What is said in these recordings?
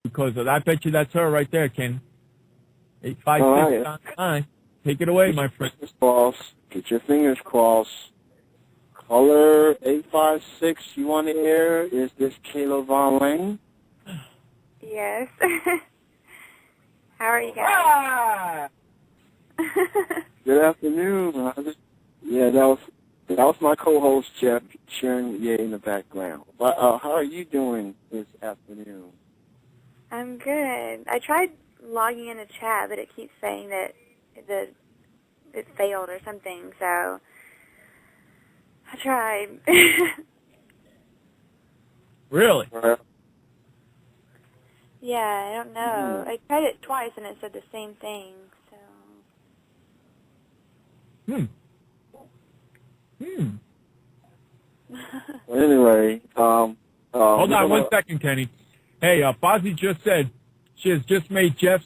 because I bet you that's her right there, Ken. 856 Take it away, my friend. Get your fingers crossed. Caller 856, you on the air? Is this Kayla Von Lane? Yes. How are you guys? Good afternoon. Yeah, that was my co-host Jeff cheering in the background. But how are you doing this afternoon? I'm good. I tried logging in the chat, but it keeps saying that it failed or something. So I tried. Really? Yeah, I don't know. I tried it twice and it said the same thing. So. Well, anyway, hold on 1 second, Kenny. Hey, Fozzie just said she has just made Jeff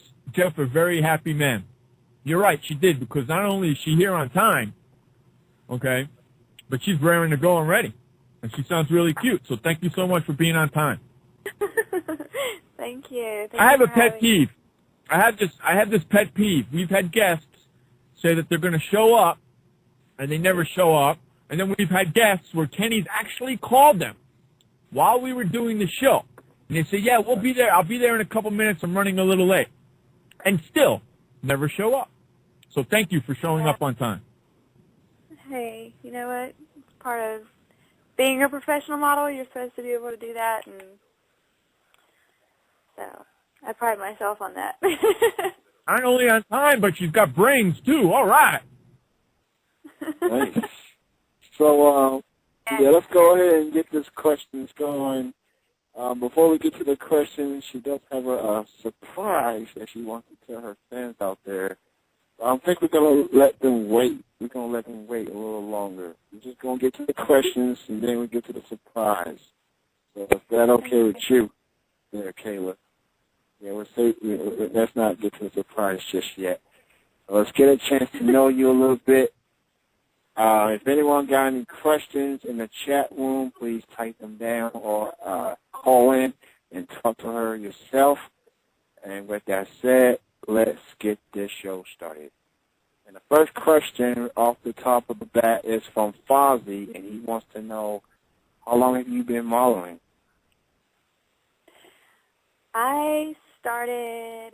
a very happy man. You're right, she did, because not only is she here on time, okay, but she's raring to go and ready. And she sounds really cute, so thank you so much for being on time. Thank you. I have a pet peeve. I have this pet peeve. We've had guests say that they're going to show up, and they never show up. And then we've had guests where Kenny's actually called them while we were doing the show. And they say, yeah, we'll be there. I'll be there in a couple minutes. I'm running a little late. And still never show up. So thank you for showing up on time. Hey, you know what? It's part of being a professional model. You're supposed to be able to do that. And so I pride myself on that. Not only on time, but she's got brains, too. All right. Nice. So, let's go ahead and get this questions going. Before we get to the questions, she does have a surprise that she wants to tell her fans out there. I think we're going to let them wait. We're going to let them wait a little longer. We're just going to get to the questions, and then we get to the surprise. So is that okay with you there, Kayla? Yeah, let's not get to the surprise just yet. So let's get a chance to know you a little bit. If anyone got any questions in the chat room, please type them down or call in and talk to her yourself. And with that said, let's get this show started. And the first question off the top of the bat is from Fozzie, and he wants to know, how long have you been modeling? I started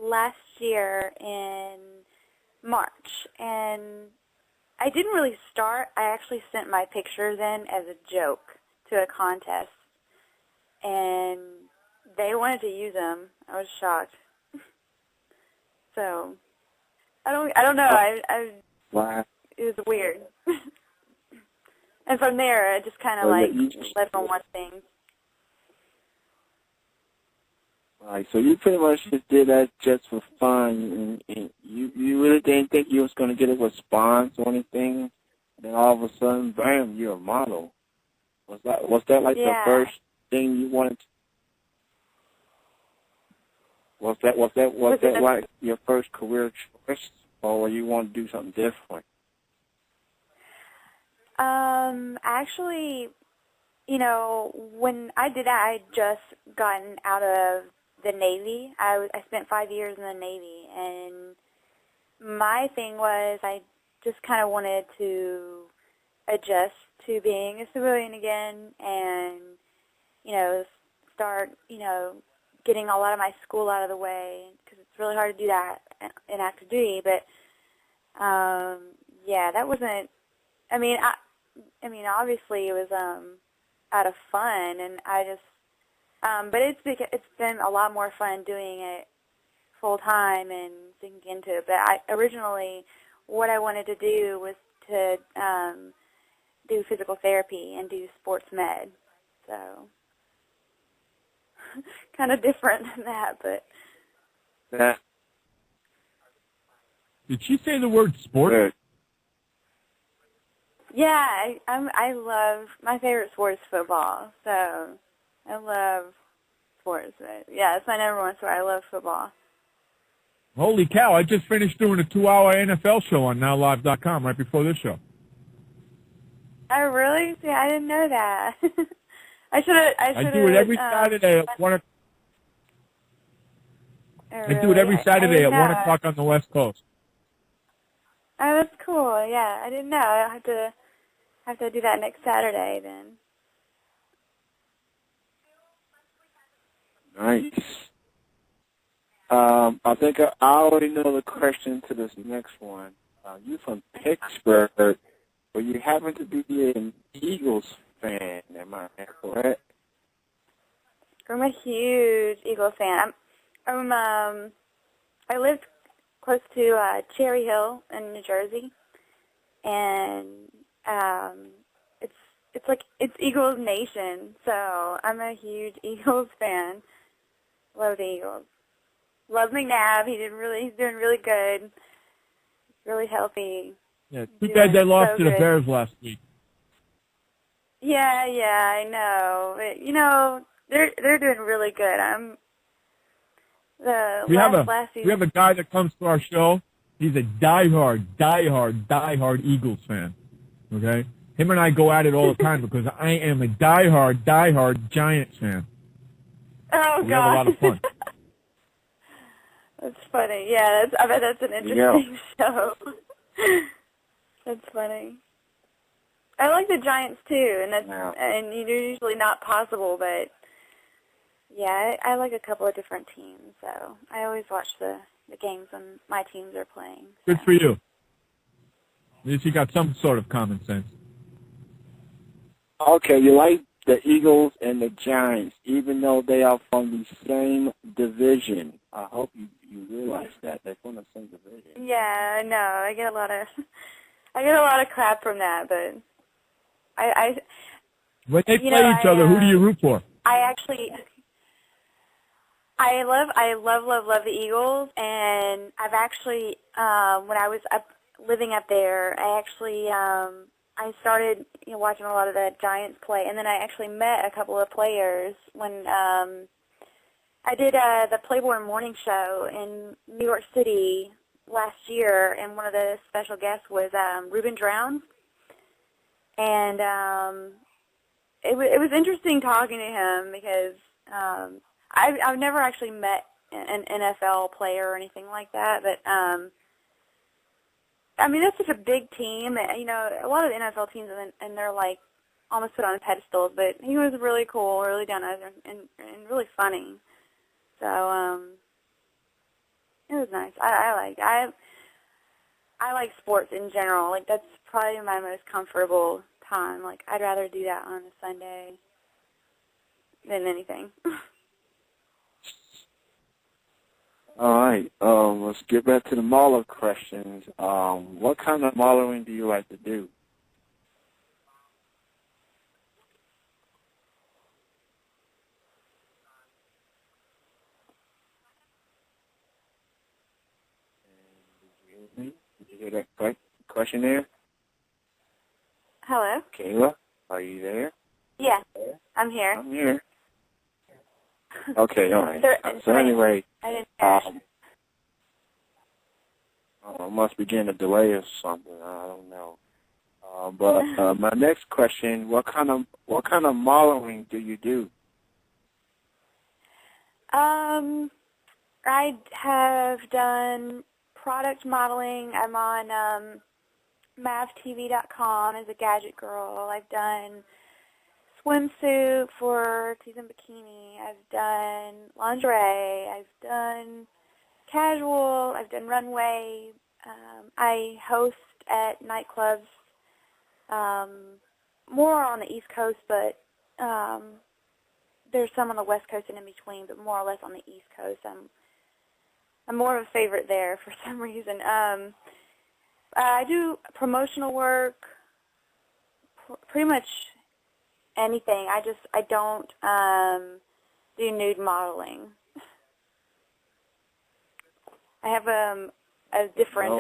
last year in March, and I didn't really start. I actually sent my pictures in as a joke to a contest, and they wanted to use them. I was shocked. So I don't know. Wow. It was weird. And from there, I just kind of led on one thing. Right, so you pretty much just did that just for fun, and you really didn't think you was going to get a response or anything, and then all of a sudden, bam, you're a model. Was that like the first thing you wanted to, was that like your first career choice, or you want to do something different? Actually, you know, when I did that, I had just gotten out of the Navy. I spent 5 years in the Navy, and my thing was I just kind of wanted to adjust to being a civilian again and, you know, start, you know, getting a lot of my school out of the way, because it's really hard to do that in active duty. But, yeah, that wasn't, I mean, obviously it was out of fun, and I just, but it's been a lot more fun doing it full time and sinking into it. But originally, what I wanted to do was to do physical therapy and do sports med. So kind of different than that, but. Yeah. Did she say the word sport? Yeah, I love, my favorite sport is football, so I love sports. But yeah, it's my number one sport. I love football. Holy cow, I just finished doing a 2-hour NFL show on NowLive.com right before this show. Oh, really? See, I didn't know that. I do it every Saturday at 1 o'clock. I do it every Saturday at 1 o'clock on the West Coast. Oh, that's cool. Yeah, I didn't know. I'll have to do that next Saturday then. Nice. I think I already know the question to this next one. You from Pittsburgh, but you happen to be an Eagles fan. Am I correct? I'm a huge Eagles fan. I lived close to Cherry Hill in New Jersey, and it's Eagles Nation. So I'm a huge Eagles fan. Love the Eagles. Love McNabb. He's doing really good. Really healthy. Yeah, too bad they lost to the Bears last week. Yeah, I know. But, you know, they're doing really good. We have a guy that comes to our show. He's a diehard Eagles fan. Okay? Him and I go at it all the time because I am a diehard Giants fan. Oh, we have a lot of fun. That's funny. Yeah, I bet that's an interesting show. That's funny. I like the Giants too, and you're usually not possible, but yeah, I like a couple of different teams, so I always watch the games when my teams are playing. So. Good for you. At least you got some sort of common sense. Okay, you like the Eagles and the Giants, even though they are from the same division. I hope you realize that they're from the same division. Yeah, no, I get a lot of crap from that, but when they play each other, who do you root for? I love the Eagles, and I've actually when I was living up there, I started watching a lot of the Giants play, and then I actually met a couple of players when I did the Playboy Morning Show in New York City last year, and one of the special guests was Ruben Drown, and it was interesting talking to him because I've never actually met an NFL player or anything like that, but I mean, that's such a big team. You know, a lot of the NFL teams, and they're like almost put on pedestals, but he was really cool, really down to earth, and really funny. So it was nice. I like sports in general. Like, that's probably my most comfortable time. Like, I'd rather do that on a Sunday than anything. All right. Let's get back to the Mahler questions. What kind of modeling do you like to do? Did you hear that question there? Hello? Kayla, are you there? Yeah, I'm here. I'm here. Okay, all right. So anyway, must be getting a delay or something. I don't know. But my next question: what kind of modeling do you do? I have done product modeling. I'm on MavTV.com as a gadget girl. I've done swimsuit for tees and bikini. I've done lingerie. I've done casual. I've done runway. I host at nightclubs, more on the East Coast, but there's some on the West Coast and in between, but more or less on the East Coast. I'm more of a favorite there for some reason. I do promotional work, pretty much anything. I don't do nude modeling. I have a different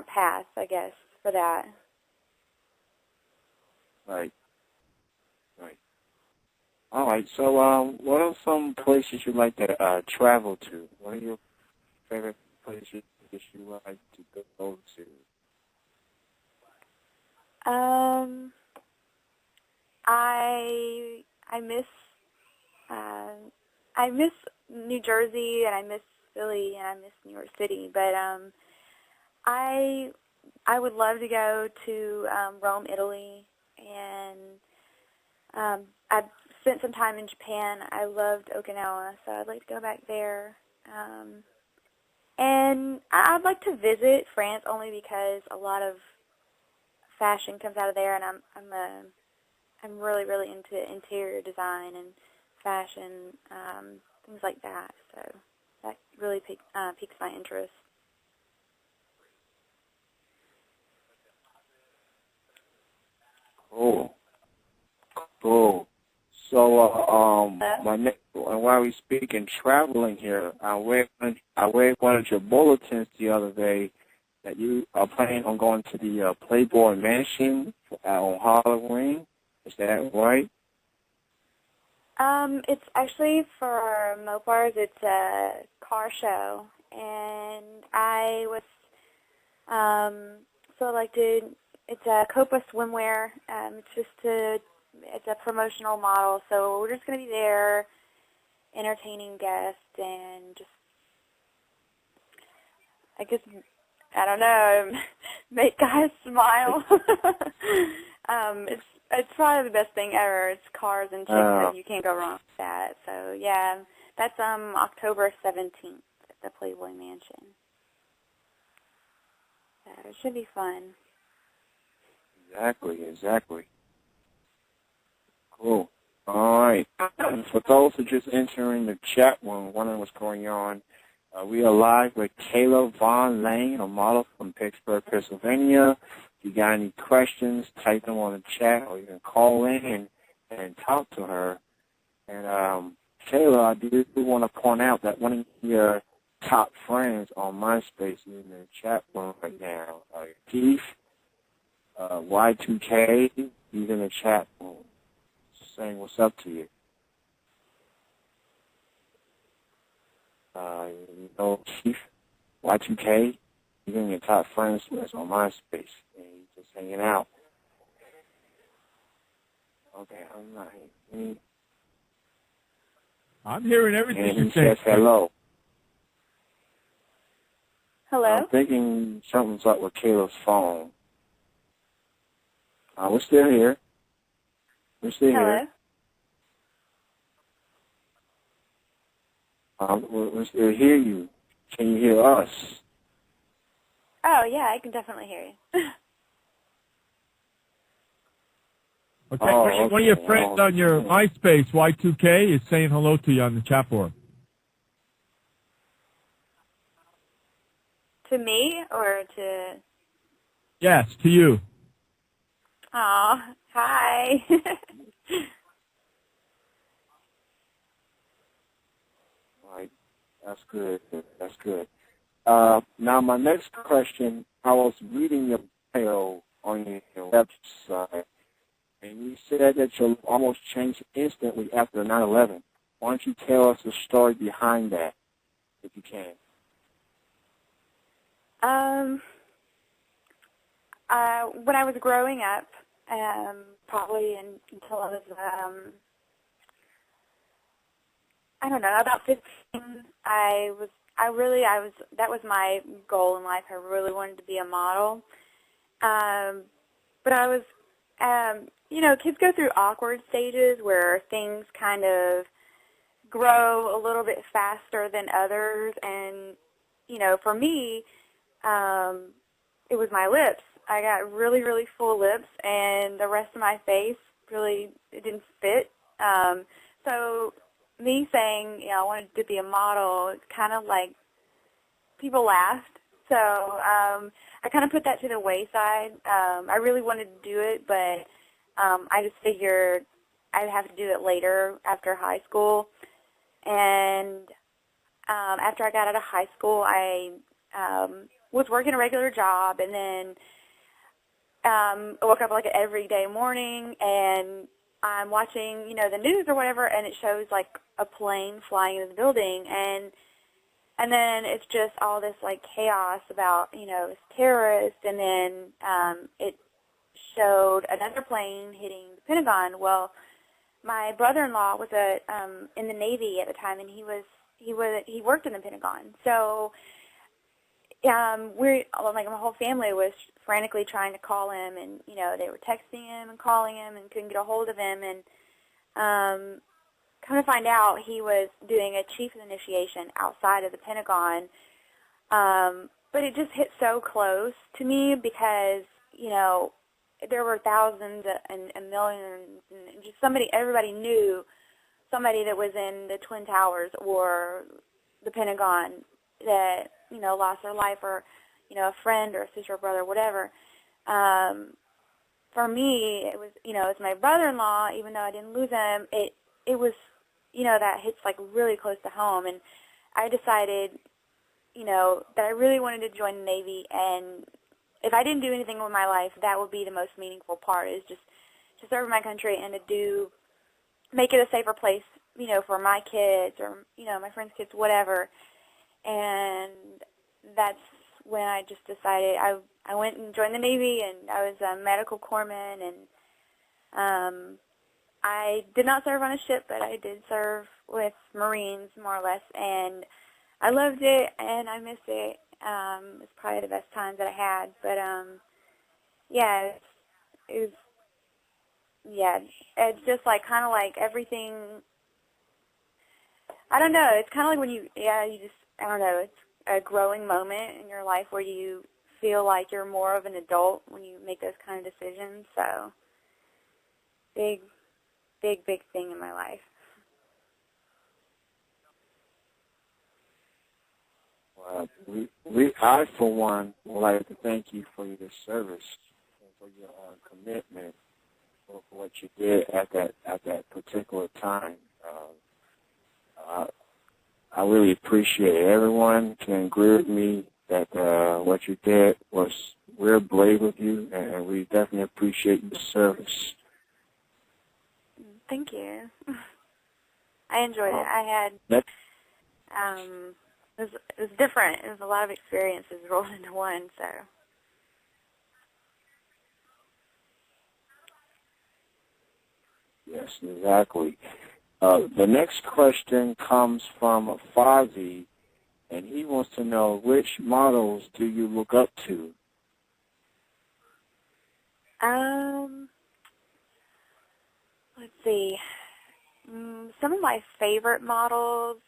path, I guess, for that. Right. All right. So, what are some places you like to travel to? What are your favorite places that you like to go to? New Jersey, and I miss Philly, and I miss New York City. But I would love to go to Rome, Italy, and I've spent some time in Japan. I loved Okinawa, so I'd like to go back there. And I'd like to visit France only because a lot of fashion comes out of there, and I'm really, really into interior design and fashion, things like that. So that really piques my interest. Cool. Cool. So, while we speaking traveling here, I read one of your bulletins the other day that you are planning on going to the Playboy Mansion on Halloween. Is that right? It's actually for Mopars. It's a car show, and I was selected. It's a Copa swimwear. It's a promotional model, so we're just going to be there, entertaining guests, and just, I guess, I don't know, make guys smile. It's probably the best thing ever. It's cars and chicks, and you can't go wrong with that. So yeah, that's October 17th at the Playboy Mansion. So it should be fun. Exactly. Cool. All right. For those who just entering the chat room, wondering what's going on, we are live with Kayla Von Lane, a model from Pittsburgh, Pennsylvania. If you got any questions, type them on the chat, or you can call in and talk to her. And Kayla, I do want to point out that one of your top friends on MySpace is in the chat room right now. Keith, Y2K, he's in the chat room saying what's up to you. Keith, Y2K, he's in your top friends list on MySpace, and he's just hanging out. Okay, I'm not hearing. I'm hearing everything And you're he saying. says hello. Hello? I'm thinking something's up with Kayla's phone. We're still here. We're still here. We still hear you. Can you hear us? Oh, yeah, I can definitely hear you. Okay, one of your friends on your MySpace, Y2K, is saying hello to you on the chat board. To me or to... Yes, to you. Aw, hi. Right. That's good. That's good. Now, my next question, I was reading your bio on your website, and you said that you almost changed instantly after 9/11. Why don't you tell us the story behind that, if you can? When I was growing up, probably until I was, I don't know, about 15, that was my goal in life. I really wanted to be a model. But I was, kids go through awkward stages where things kind of grow a little bit faster than others. And, for me, it was my lips. I got really, really full lips, and the rest of my face it didn't fit. So me saying, I wanted to be a model, it's kind of like people laughed. So I kind of put that to the wayside. I really wanted to do it, but I just figured I'd have to do it later after high school. And after I got out of high school, I was working a regular job, and then I woke up like every day morning, and I'm watching, the news or whatever, and it shows like a plane flying into the building, and then it's just all this like chaos about, it's terrorists, and then it showed another plane hitting the Pentagon. Well, my brother-in-law was in the Navy at the time, and he was he worked in the Pentagon. So my whole family was frantically trying to call him, and they were texting him and calling him and couldn't get a hold of him. And come to find out, he was doing a chief initiation outside of the Pentagon. But it just hit so close to me because there were thousands and millions, and just everybody knew somebody that was in the Twin Towers or the Pentagon that lost their life, or a friend or a sister or brother, whatever. For me, it was it's my brother-in-law. Even though I didn't lose him, it was that hits like really close to home, and I decided that I really wanted to join the Navy, and if I didn't do anything with my life, that would be the most meaningful part, is just to serve my country and to make it a safer place, for my kids or, my friends' kids, whatever. And that's when I just decided I went and joined the Navy, and I was a medical corpsman, and I did not serve on a ship, but I did serve with Marines, more or less, and I loved it, and I missed it. It was probably the best time that I had, but it's just like kind of like everything. I don't know. It's kind of like when I don't know. It's a growing moment in your life where you feel like you're more of an adult when you make those kind of decisions. So, big thing in my life. I, for one, would like to thank you for your service and for your commitment for what you did at that particular time. I really appreciate it. Everyone can agree with me that what you did was real brave of you, and we definitely appreciate your service. Thank you. I enjoyed it. I had it was different. It was a lot of experiences rolled into one. So. Yes, exactly. The next question comes from Fozzie, and he wants to know, which models do you look up to? Let's see. Some of my favorite models.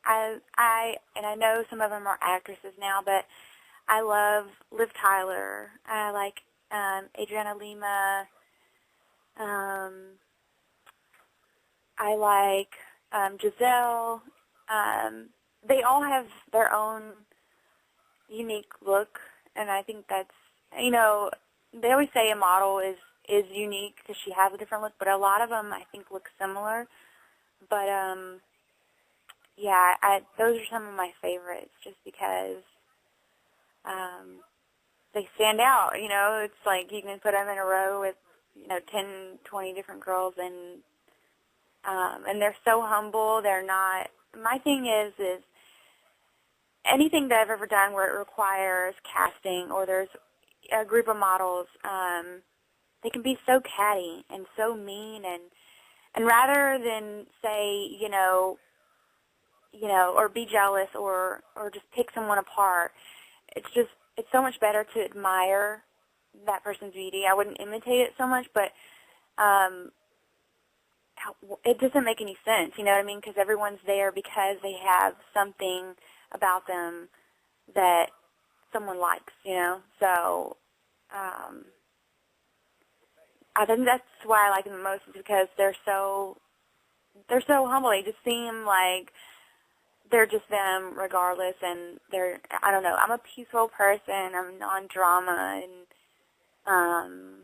I know some of them are actresses now, but I love Liv Tyler. I like Adriana Lima. I like Giselle. They all have their own unique look, and I think that's, they always say a model is unique because she has a different look, but a lot of them I think look similar. But those are some of my favorites just because they stand out. It's like you can put them in a row with 10, 20 different girls, and they're so humble. They're not. My thing is anything that I've ever done where it requires casting or there's a group of models, they can be so catty and so mean, and rather than say, or be jealous or just pick someone apart, it's so much better to admire that person's beauty. I wouldn't imitate it so much, but it doesn't make any sense, you know what I mean? Because everyone's there because they have something about them that someone likes, So I think that's why I like them the most, is because they're so humble. They just seem like they're just them regardless, and I don't know, I'm a peaceful person, I'm non-drama, and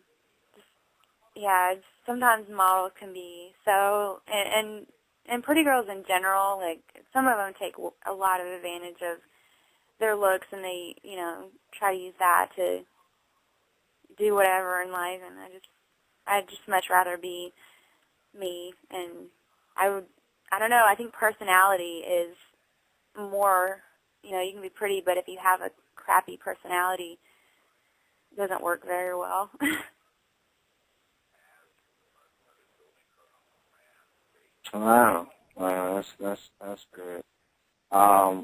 sometimes models can be so, and pretty girls in general, like, some of them take a lot of advantage of their looks, and they, try to use that to do whatever in life, and I'd just much rather be me, and I don't know, I think personality is more, you can be pretty, but if you have a crappy personality, it doesn't work very well. Wow. That's good.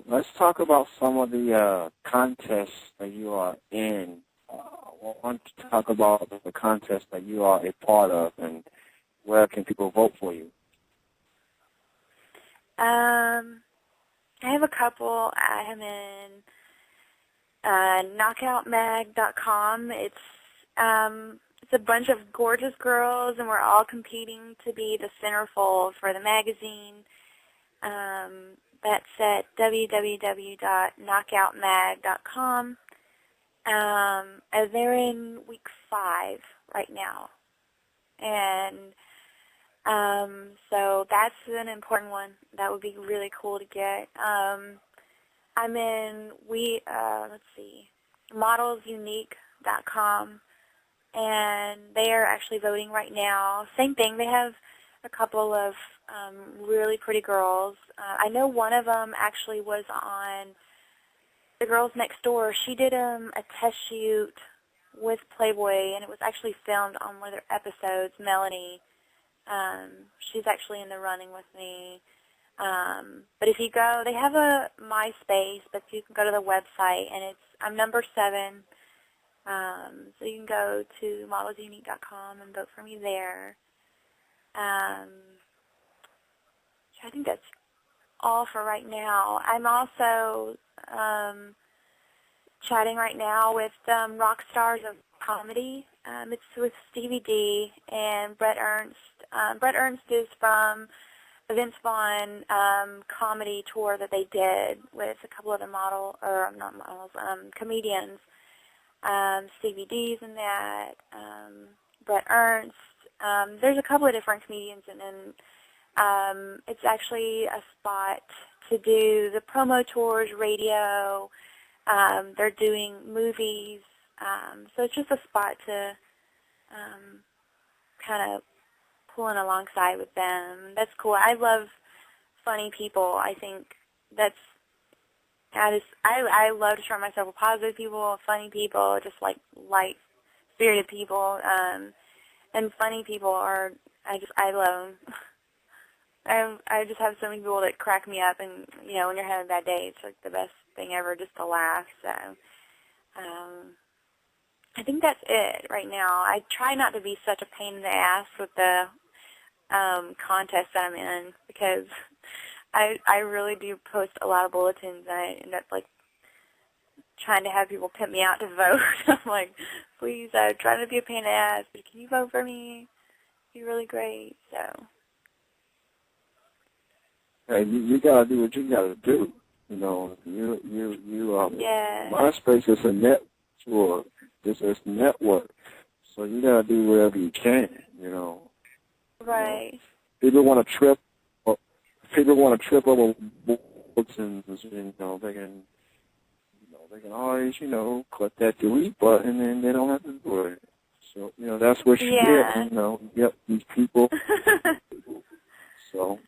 Let's talk about some of the contests that you are in. I want to talk about the contests that you are a part of, and where can people vote for you? I have a couple. I am in knockoutmag.com. It's a bunch of gorgeous girls, and we're all competing to be the centerfold for the magazine. That's at www.knockoutmag.com. And they're in week 5 right now. And so that's an important one. That would be really cool to get. I'm in, modelsunique.com, and they are actually voting right now. Same thing. They have a couple of really pretty girls. I know one of them actually was on The Girls Next Door. She did a test shoot with Playboy, and it was actually filmed on one of their episodes, Melanie. She's actually in the running with me. But if you go, they have a MySpace, but you can go to the website, and I'm number 7. So you can go to modelsunique.com and vote for me there. I think that's all for right now. I'm also chatting right now with Rock Stars of Comedy. It's with Stevie D and Brett Ernst. Brett Ernst is from the Vince Vaughn comedy tour that they did with a couple of the comedians. Stevie D's in that, Brett Ernst. There's a couple of different comedians, and then it's actually a spot to do the promo tours, radio. They're doing movies. So it's just a spot to kind of pull in alongside with them. That's cool. I love funny people. I think I love to surround myself with positive people, funny people, just like light-spirited people. And funny people I love them. I just have so many people that crack me up, and, when you're having a bad day, it's like the best thing ever just to laugh. So, I think that's it right now. I try not to be such a pain in the ass with the contest that I'm in, because I really do post a lot of bulletins, and I end up, trying to have people pimp me out to vote. I'm like, please, I'm trying to be a pain in the ass, but can you vote for me? It'd be really great. So. Hey, you gotta do what you gotta do. MySpace is a network. It's a network. So you gotta do whatever you can. Right. People want to trip over bulletins. They can always, click that delete button, and they don't have to do it. So, that's what you get, Yep, these people. So.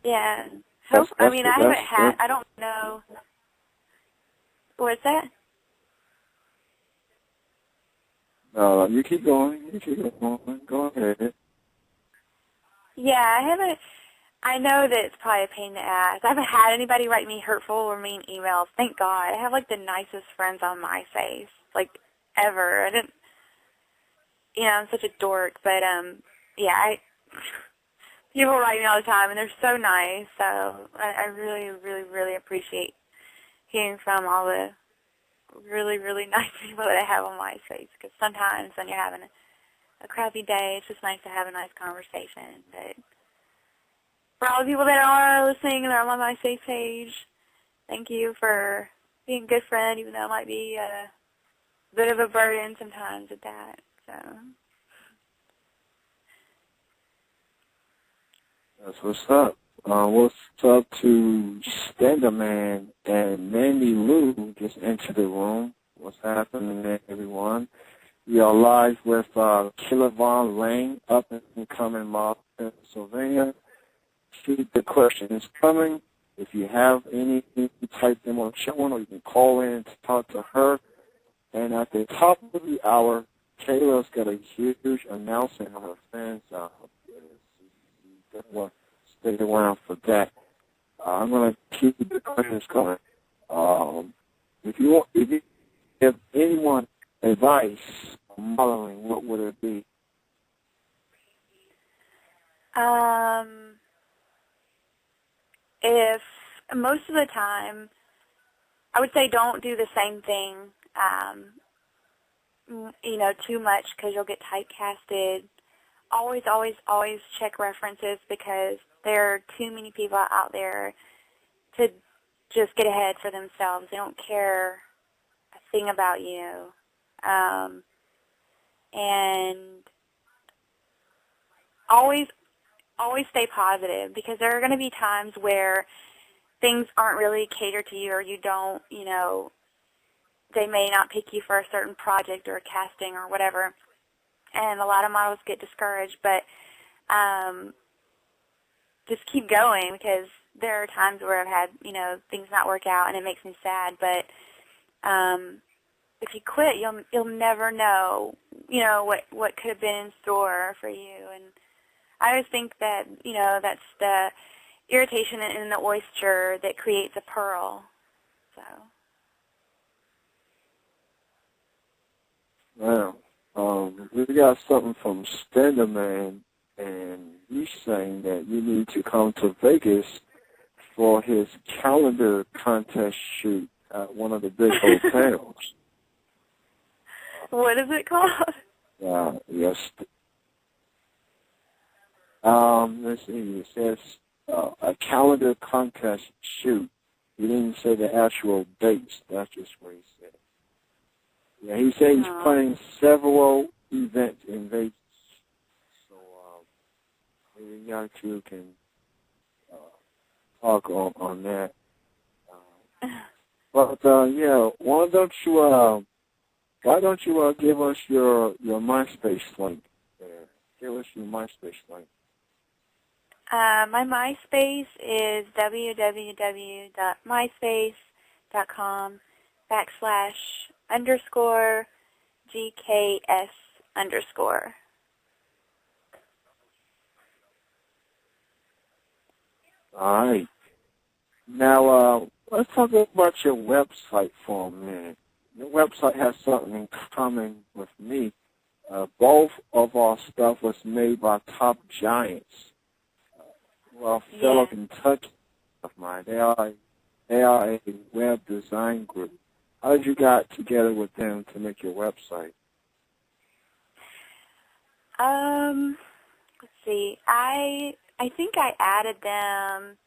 Yeah. I don't know. What's that? No, you keep going. Go ahead. Yeah, I know that it's probably a pain in the ass. I haven't had anybody write me hurtful or mean emails. Thank God. I have, the nicest friends on MySpace, ever. I didn't, I'm such a dork, but, people write me all the time, and they're so nice, so I really, really, really appreciate hearing from all the really, really nice people that I have on MySpace, because sometimes when you're having a crappy day, it's just nice to have a nice conversation. But for all the people that are listening and are on my MySpace page, thank you for being a good friend, even though it might be a bit of a burden sometimes at that. So. That's what's up. What's up to Slenderman and Mandy Lou just entered the room. What's happening, everyone? We are live with Killer Von Lane, up and coming model in Pennsylvania. Keep the questions coming. If you have any, type them on the chat one, or you can call in to talk to her. And at the top of the hour, Kayla's got a huge announcement on her fans. stay around for that. I'm going to keep the questions coming. If you give anyone advice on modeling, what would it be? If most of the time, I would say don't do the same thing, too much because you'll get typecasted. Always, always, always check references because there are too many people out there to just get ahead for themselves. They don't care a thing about you. And always stay positive because there are going to be times where things aren't really catered to you or you don't, they may not pick you for a certain project or a casting or whatever. And a lot of models get discouraged, but just keep going because there are times where I've had, things not work out and it makes me sad. But if you quit, you'll never know, what could have been in store for you. And I always think that, that's the irritation in the oyster that creates a pearl. So. Wow. We got something from Slenderman, and he's saying that you need to come to Vegas for his calendar contest shoot at one of the big hotels. What is it called? Yes. Let's see. It says a calendar contest shoot. He didn't say the actual dates. That's just what he said. Yeah, he said he's planning several events in Vegas. So maybe y'all two can talk on that. But yeah, why don't you give us your MySpace link there? Give us your MySpace link. My MySpace is www.myspace.com/_GKS_. All right. Now, let's talk about your website for a minute. Your website has something in common with me. Both of our stuff was made by Top Giants. Fellow Kentucky of mine. They are a web design group. How did you get together with them to make your website? Let's see. I think I added them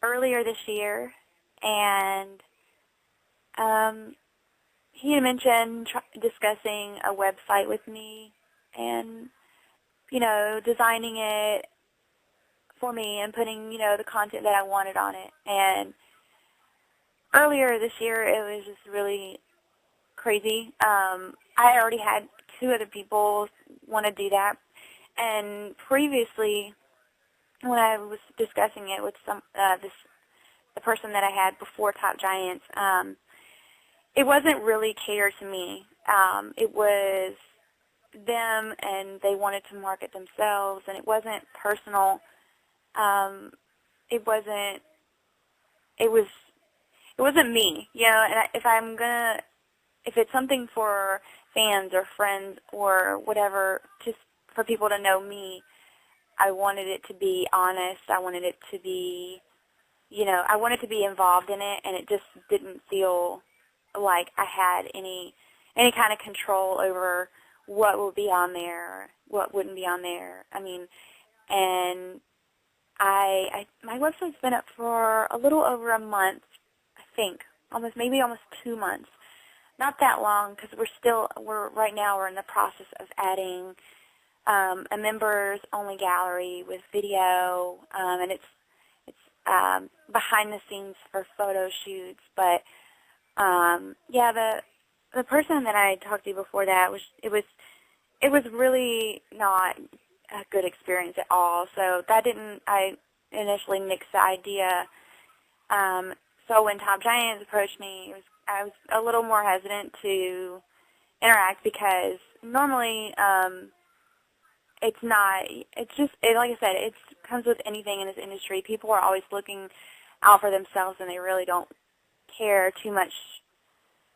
earlier this year, and he had mentioned discussing a website with me and, designing it for me and putting, the content that I wanted on it. And earlier this year, it was just really crazy. I already had 2 other people want to do that. And previously, when I was discussing it with the person that I had before Top Giants, it wasn't really catered to me. It was them, and they wanted to market themselves, and it wasn't personal. It wasn't me, and if it's something for fans or friends or whatever, just for people to know me, I wanted it to be honest. I wanted it to be, I wanted to be involved in it, and it just didn't feel like I had any kind of control over what would be on there, or what wouldn't be on there. And my website's been up for a little over a month, I think, almost 2 months. Not that long, because right now we're in the process of adding a members-only gallery with video, and it's behind the scenes for photo shoots. But the person that I talked to before that it was really not a good experience at all. So I initially nixed the idea. So when Top Giants approached me, I was a little more hesitant to interact because normally like I said, it's comes with anything in this industry. People are always looking out for themselves, and they really don't care too much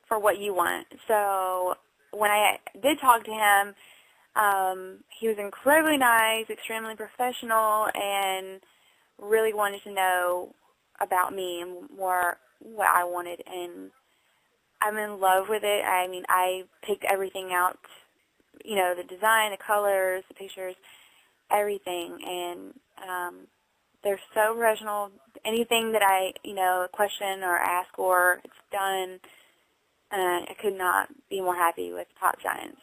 for what you want. So when I did talk to him, he was incredibly nice, extremely professional, and really wanted to know about me and more what I wanted. And I'm in love with it. I mean, I picked everything out, you know, the design, the colors, the pictures, everything. And they're so professional. Anything that I, you know, question or ask or it's done, I could not be more happy with Top Giants.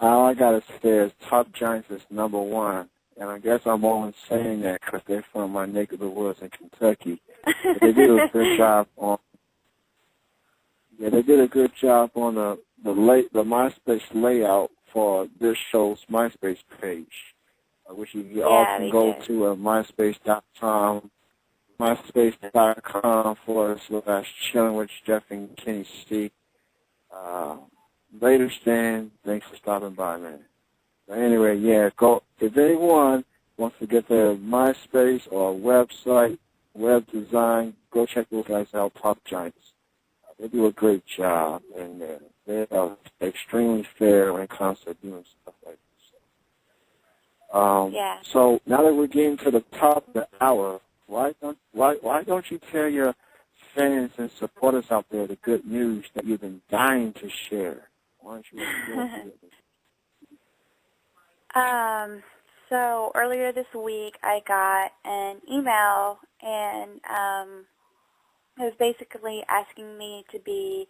All I got to say is Top Giants is #1. And I guess I'm only saying that because they're from my neck of the woods in Kentucky. But they did a good job on. Yeah, they did a good job on the MySpace layout for this show's MySpace page, which you all can go to myspace.com, myspace.com/Chilling with Jeff and Kenny C. Later, Stan. Thanks for stopping by, man. But anyway, yeah, go. If anyone wants to get their MySpace or website, web design, go check those guys out, Top Giants. They do a great job, and they are extremely fair when it comes to doing stuff like this. So now that we're getting to the top of the hour, why don't you tell your fans and supporters out there the good news that you've been dying to share? Why don't you do it? So earlier this week, I got an email, and it was basically asking me to be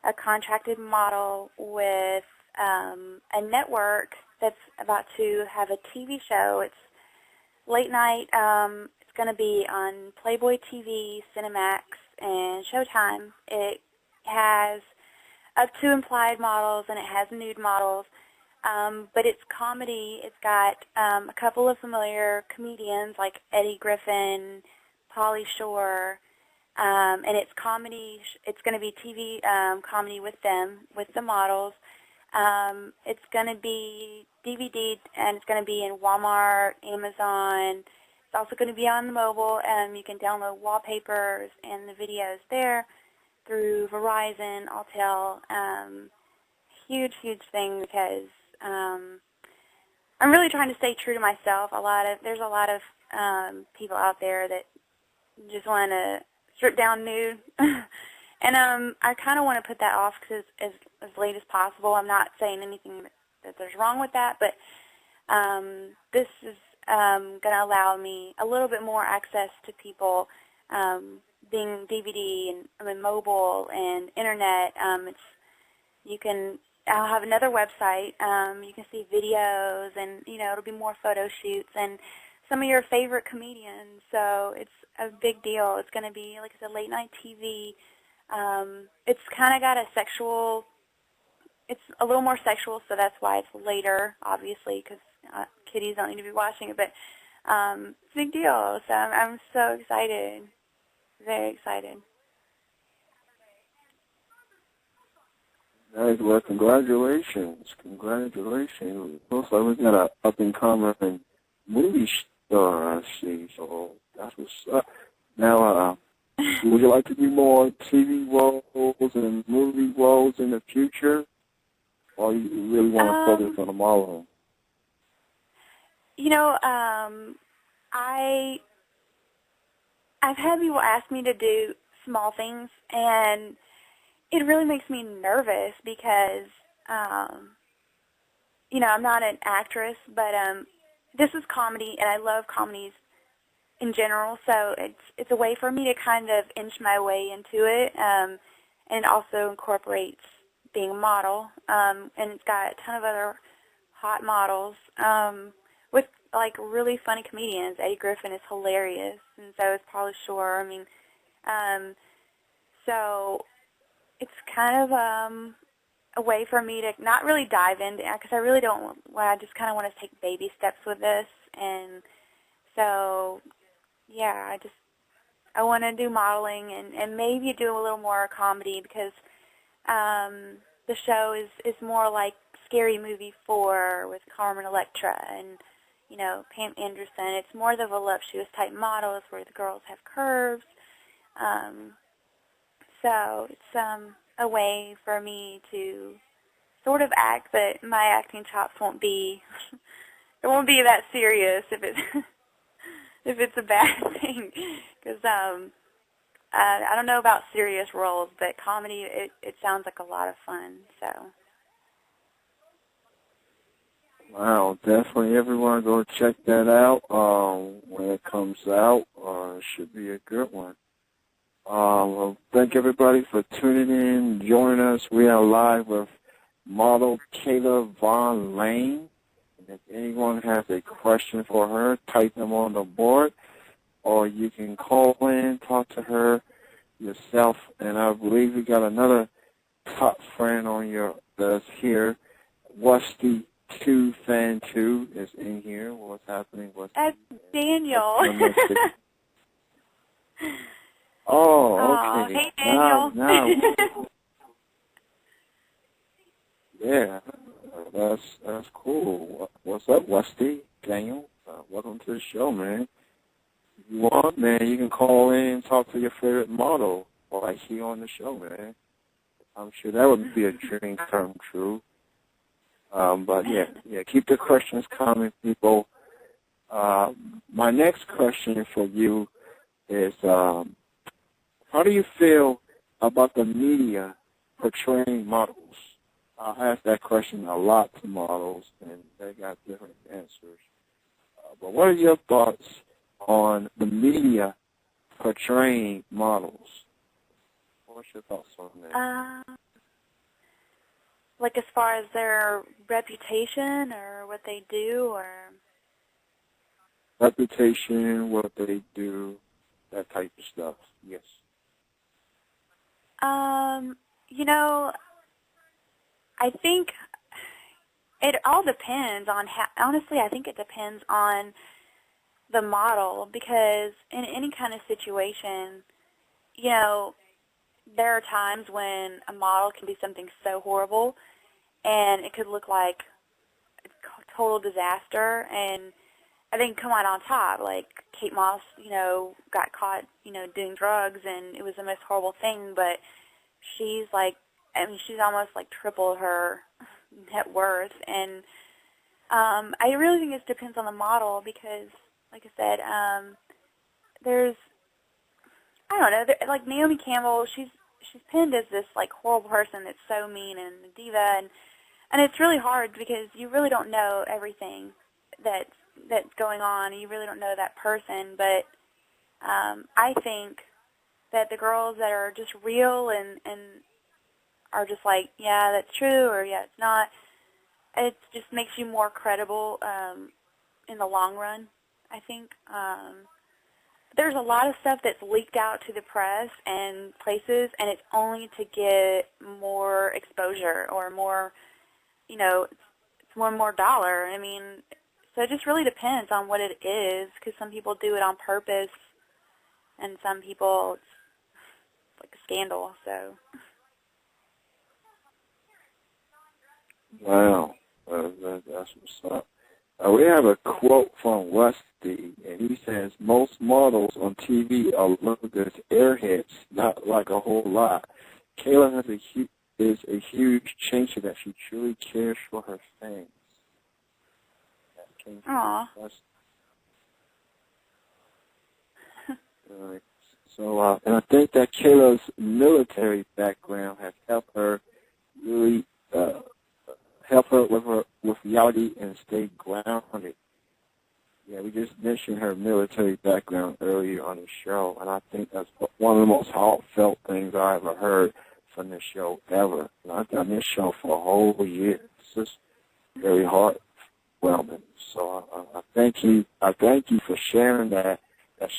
a contracted model with a network that's about to have a TV show. It's late night. It's going to be on Playboy TV, Cinemax, and Showtime. It has up to implied models, and it has nude models. But it's comedy. It's got a couple of familiar comedians like Eddie Griffin, Pauly Shore, and it's comedy. It's going to be TV comedy with them, with the models. It's going to be DVD, and it's going to be in Walmart, Amazon. It's also going to be on the mobile, and you can download wallpapers and the videos there through Verizon, Alltel. Huge, huge thing because I'm really trying to stay true to myself. There's a lot of people out there that just want to strip down nude, and I kind of want to put that off cause as late as possible. I'm not saying anything that there's wrong with that, but this is going to allow me a little bit more access to people, being DVD and mobile and internet. I'll have another website. You can see videos, and it'll be more photo shoots and some of your favorite comedians. So it's a big deal. It's going to be, like I said, late night TV. It's kind of got it's a little more sexual, so that's why it's later, obviously, because kiddies don't need to be watching it. But it's a big deal. So I'm so excited, very excited. Nice. Well, congratulations. Congratulations. Looks like we got an up-and-coming movie star, I see. So that's what's up. Now, would you like to do more TV roles and movie roles in the future? Or you really want to focus on the modeling? I've had people ask me to do small things, and it really makes me nervous because, I'm not an actress, but this is comedy, and I love comedies in general, so it's a way for me to kind of inch my way into it, and it also incorporates being a model, and it's got a ton of other hot models with, like, really funny comedians. Eddie Griffin is hilarious, and so is Pauly Shore. So it's kind of a way for me to not really dive into it, because I really don't. I just kind of want to take baby steps with this, and so yeah, I want to do modeling and maybe do a little more comedy, because the show is more like Scary Movie 4 with Carmen Electra and, you know, Pam Anderson. It's more of the voluptuous type models where the girls have curves. So it's a way for me to sort of act, but my acting chops won't be it won't be that serious if it's if it's a bad thing, because I don't know about serious roles, but comedy it sounds like a lot of fun. So. Wow, definitely everyone go check that out when it comes out. It should be a good one. Well, thank everybody for tuning in, joining us. We are live with model Kayla Von Lane. And if anyone has a question for her, type them on the board, or you can call in, talk to her yourself. And I believe we got another top friend on that's here. Westy 2 Fan 2 is in here. What's happening? That's Daniel. Oh, okay. Hey, Daniel. Now. Yeah, that's cool. What's up, Westy? Daniel? Welcome to the show, man. If you want, man, you can call in and talk to your favorite model while I see you on the show, man. I'm sure that would be a dream come true. But yeah, keep the questions coming, people. My next question for you is, how do you feel about the media portraying models? I ask that question a lot to models, and they got different answers. But what are your thoughts on the media portraying models? What's your thoughts on that? Like as far as their reputation or what they do, or? Reputation, what they do, that type of stuff, yes. You know, I think it all depends on honestly, I think it depends on the model, because in any kind of situation, you know, there are times when a model can do something so horrible and it could look like a total disaster, and I think come out on top. Like Kate Moss, you know, got caught, you know, doing drugs, and it was the most horrible thing, but she's like, I mean, she's almost like tripled her net worth, and I really think it depends on the model, because, like I said, there's, I don't know, like Naomi Campbell, she's pinned as this like horrible person that's so mean and a diva, and it's really hard because you really don't know everything that's going on, and you really don't know that person, but I think that the girls that are just real and are just like, yeah, that's true, or yeah, it's not, it just makes you more credible in the long run, I think. There's a lot of stuff that's leaked out to the press and places, and it's only to get more exposure or more, you know, it's more dollar. I mean, so it just really depends on what it is, because some people do it on purpose, and some people, it's like a scandal, so. Wow, that's what's up. We have a quote from Westy, and he says, most models on TV are looked as airheads, not like a whole lot. Kayla is a huge changer that she truly cares for her fans. Aww. So, and I think that Kayla's military background has helped her really with reality and stay grounded. Yeah, we just mentioned her military background earlier on the show, and I think that's one of the most heartfelt things I ever heard from this show ever. And I've done this show for a whole year. It's just very heartwarming. So I thank you. I thank you for sharing that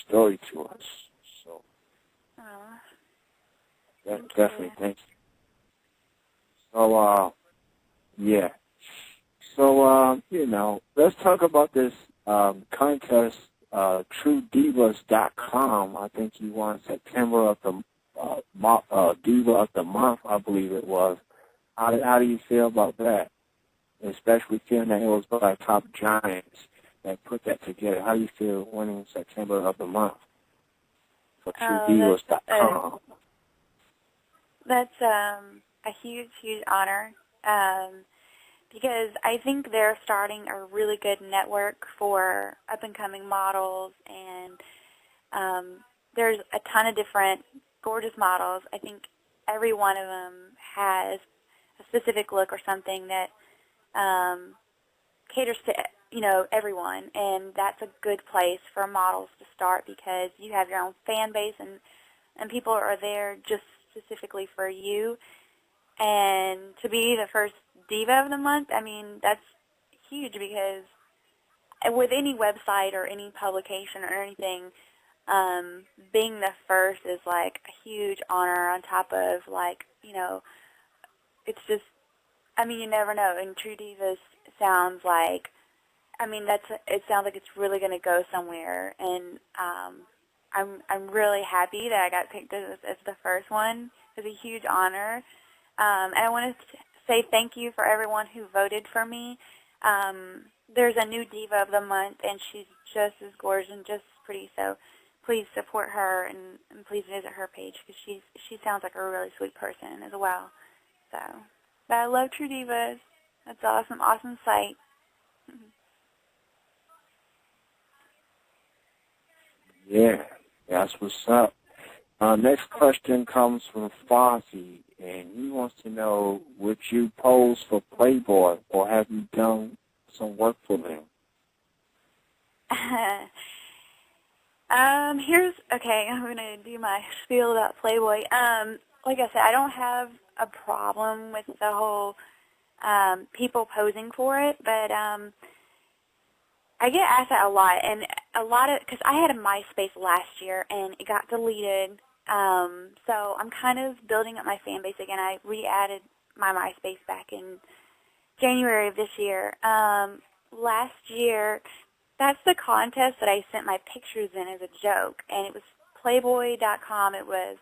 story to us. So definitely thank you. So yeah. So you know, let's talk about this contest. TrueDivas.com. I think you won September of the Diva of the Month, I believe it was. How do you feel about that? especially feeling that it was by top giants that put that together. How do you feel winning September of the Month for TrueDivas.com? That's a huge, huge honor because I think they're starting a really good network for up-and-coming models, and there's a ton of different gorgeous models. I think every one of them has a specific look or something that caters to, everyone, and that's a good place for models to start because you have your own fan base and people are there just specifically for you. And to be the first Diva of the Month, I mean, that's huge because with any website or any publication or anything, being the first is like a huge honor on top of it's just, you never know. And True Divas sounds like, it sounds like it's really going to go somewhere. And I'm really happy that I got picked as the first one. It's a huge honor. And I want to say thank you for everyone who voted for me. There's a new Diva of the Month, and she's just as gorgeous and just as pretty. So please support her and please visit her page because she sounds like a really sweet person as well. So, but I love True Divas. That's awesome, awesome site. Yeah, that's what's up. Next question comes from Fozzie, and he wants to know, would you pose for Playboy, or have you done some work for them? Okay, I'm going to do my spiel about Playboy. Like I said, I don't have a problem with the whole people posing for it, but I get asked that a lot, and because I had a MySpace last year, and it got deleted, so I'm kind of building up my fan base again. I re-added my MySpace back in January of this year. Last year, that's the contest that I sent my pictures in as a joke, and it was Playboy.com. It was,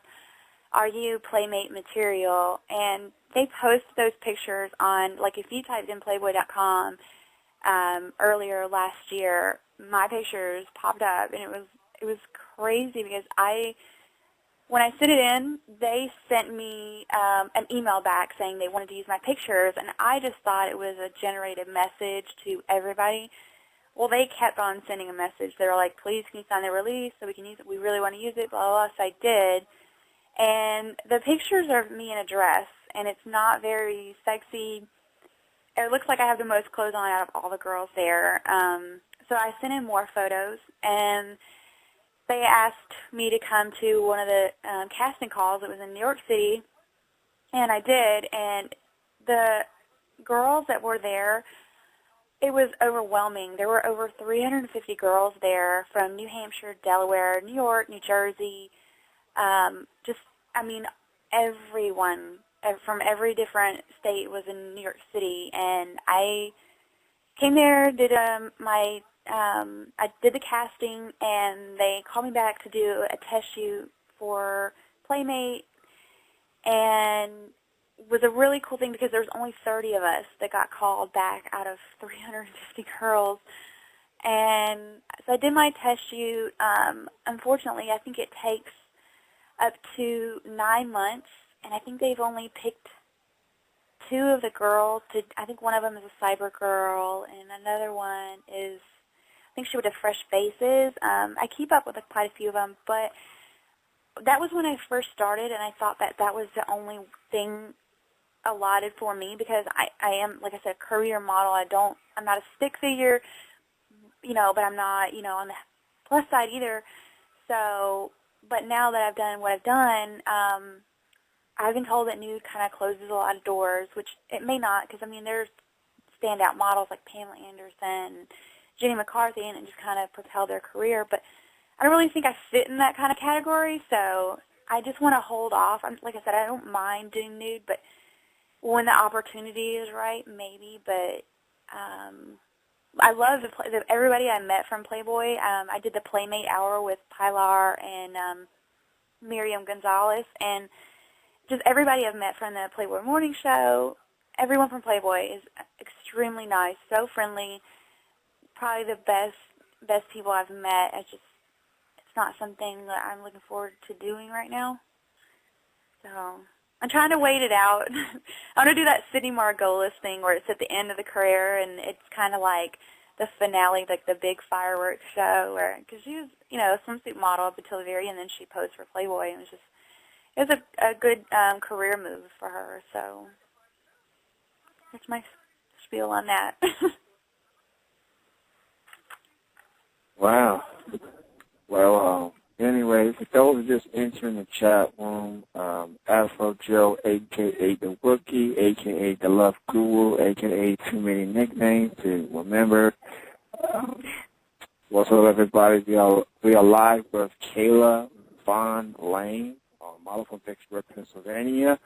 are you Playmate material? And they post those pictures on, if you typed in Playboy.com earlier last year, my pictures popped up, and it was crazy because when I sent it in, they sent me an email back saying they wanted to use my pictures, and I just thought it was a generated message to everybody. Well, they kept on sending a message. They were like, please, can you sign the release so we can use it? We really want to use it, blah, blah, blah. So I did. And the pictures are of me in a dress, and it's not very sexy. It looks like I have the most clothes on out of all the girls there. So I sent in more photos, and they asked me to come to one of the casting calls. It was in New York City, and I did. And the girls that were there, it was overwhelming. There were over 350 girls there from New Hampshire, Delaware, New York, New Jersey, everyone from every different state was in New York City, and I came there, did I did the casting, and they called me back to do a test shoot for Playmate, and it was a really cool thing because there was only 30 of us that got called back out of 350 girls, and so I did my test shoot. Unfortunately, I think it takes up to 9 months, and I think they've only picked 2 of the girls. I think one of them is a cyber girl, and another one is, I think she would have Fresh Faces. I keep up with quite a few of them, but that was when I first started, and I thought that was the only thing allotted for me because I am, like I said, a career model. I'm not a stick figure, but I'm not, on the plus side either. So, but now that I've done what I've done, I've been told that nude kind of closes a lot of doors, which it may not, because, there's standout models like Pamela Anderson, Jenny McCarthy, and it just kind of propelled their career. But I don't really think I fit in that kind of category, so I just want to hold off. Like I said, I don't mind doing nude, but when the opportunity is right, maybe. But I love everybody I met from Playboy. I did the Playmate Hour with Pilar and Miriam Gonzalez, and just everybody I've met from the Playboy Morning Show everyone from Playboy is extremely nice, so friendly, probably the best people I've met. It's not something that I'm looking forward to doing right now. So I'm trying to wait it out. I want to do that Sydney Margolis thing where it's at the end of the career and it's kind of like the finale, like the big fireworks show, because she was, a swimsuit model up until the very end, and then she posed for Playboy, and it was a good career move for her. So that's my spiel on that. Wow. Well, anyways, if those are just entering the chat room, Afro Joe, a.k.a. The Rookie, a.k.a. The Love Guru, a.k.a. Too Many Nicknames to remember. What's up, everybody? We are live with Kayla Von Lane, model from Vicksburg, Pennsylvania.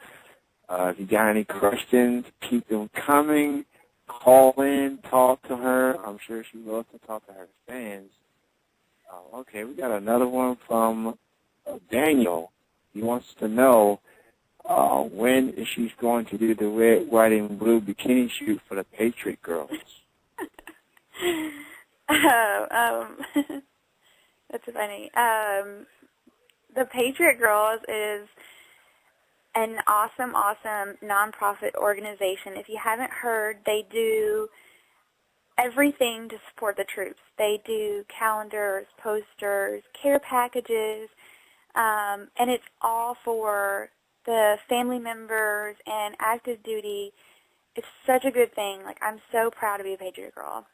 If you got any questions, keep them coming. Call in, talk to her. I'm sure she loves to talk to her fans. Okay, we got another one from Daniel. He wants to know when is she going to do the red, white, and blue bikini shoot for the Patriot Girls. That's funny. The Patriot Girls is an awesome nonprofit organization. If you haven't heard, they do everything to support the troops. They do calendars, posters, care packages, and it's all for the family members and active duty. It's such a good thing. Like, I'm so proud to be a Patriot Girl.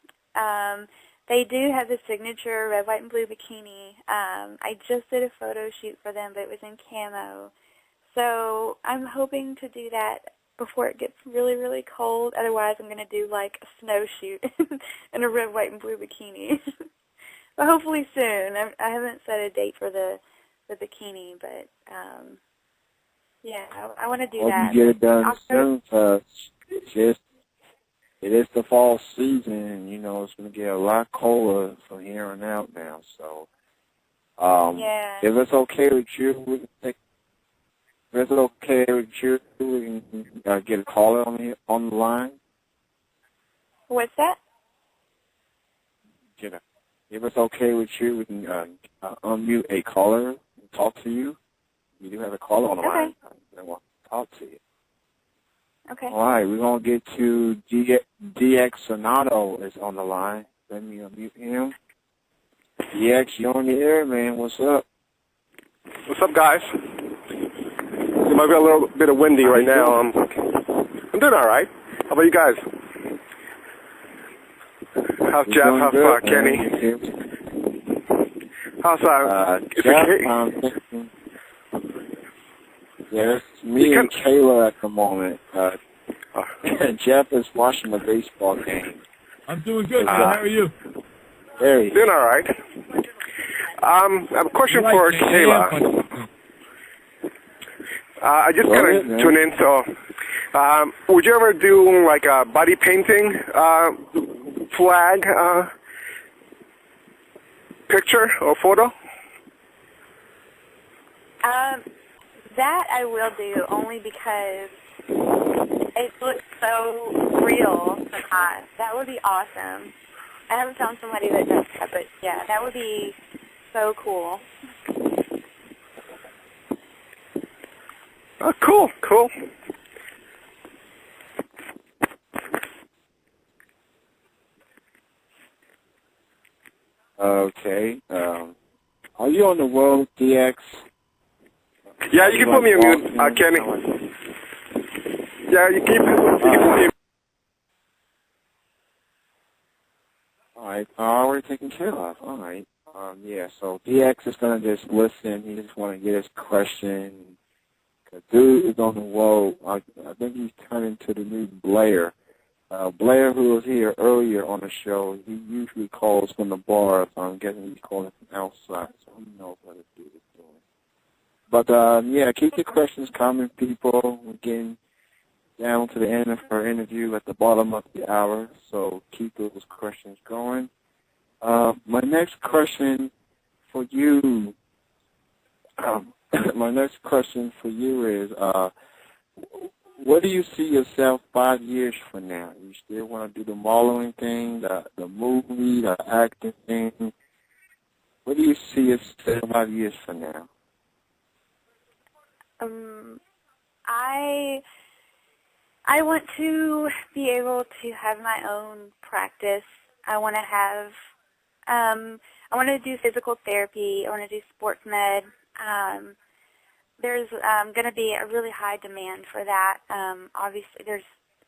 They do have the signature red, white, and blue bikini. I just did a photo shoot for them, but it was in camo. So I'm hoping to do that before it gets really, really cold. Otherwise, I'm going to do like a snow shoot in a red, white, and blue bikini. But hopefully soon. I haven't set a date for the bikini, but yeah, I want to do that. Hope you get it done soon, it is the fall season, and it's going to get a lot colder from here on out now. So, yeah. If it's okay with you, we can get a caller on the line. What's that? If it's okay with you, we can unmute a caller and talk to you. We do have a caller on the line. I want to talk to you. Okay. All right, we're going to get to DX Sonato is on the line. Let me unmute him. DX, you're on the air, man. What's up? What's up, guys? It might be a little bit of windy right now. I'm doing all right. How about you guys? How's Jeff? How's Kenny? How's Jeff? Yes, me and Kayla at the moment. Jeff is watching the baseball game. I'm doing good. How are you? Very. Doing all right. I have a question for Kayla. I just kind of tuned in, so would you ever do like a body painting flag picture or photo? That I will do, only because it looks so real sometimes. That would be awesome. I haven't found somebody that does that, but yeah, that would be so cool. Oh, cool. Okay. Are you on the road, DX? Yeah, you can put me on mute, Kenny. Yeah, you can put me on. All right. Already taken care of. All right. Yeah, so DX is going to just listen. He just want to get his question. Dude is on the road. I think he's turning to the new Blair. Blair, who was here earlier on the show, he usually calls from the bar, so I'm guessing he's calling from outside, so who knows what this dude is doing. But, yeah, keep your questions coming, people. We're getting down to the end of our interview at the bottom of the hour, so keep those questions going. My next question for you, where do you see yourself 5 years from now? You still want to do the modeling thing, the movie, the acting thing? Where do you see yourself 5 years from now? I want to be able to have my own practice. I want to have, I want to do physical therapy. I want to do sports med. There's going to be a really high demand for that. Obviously, there's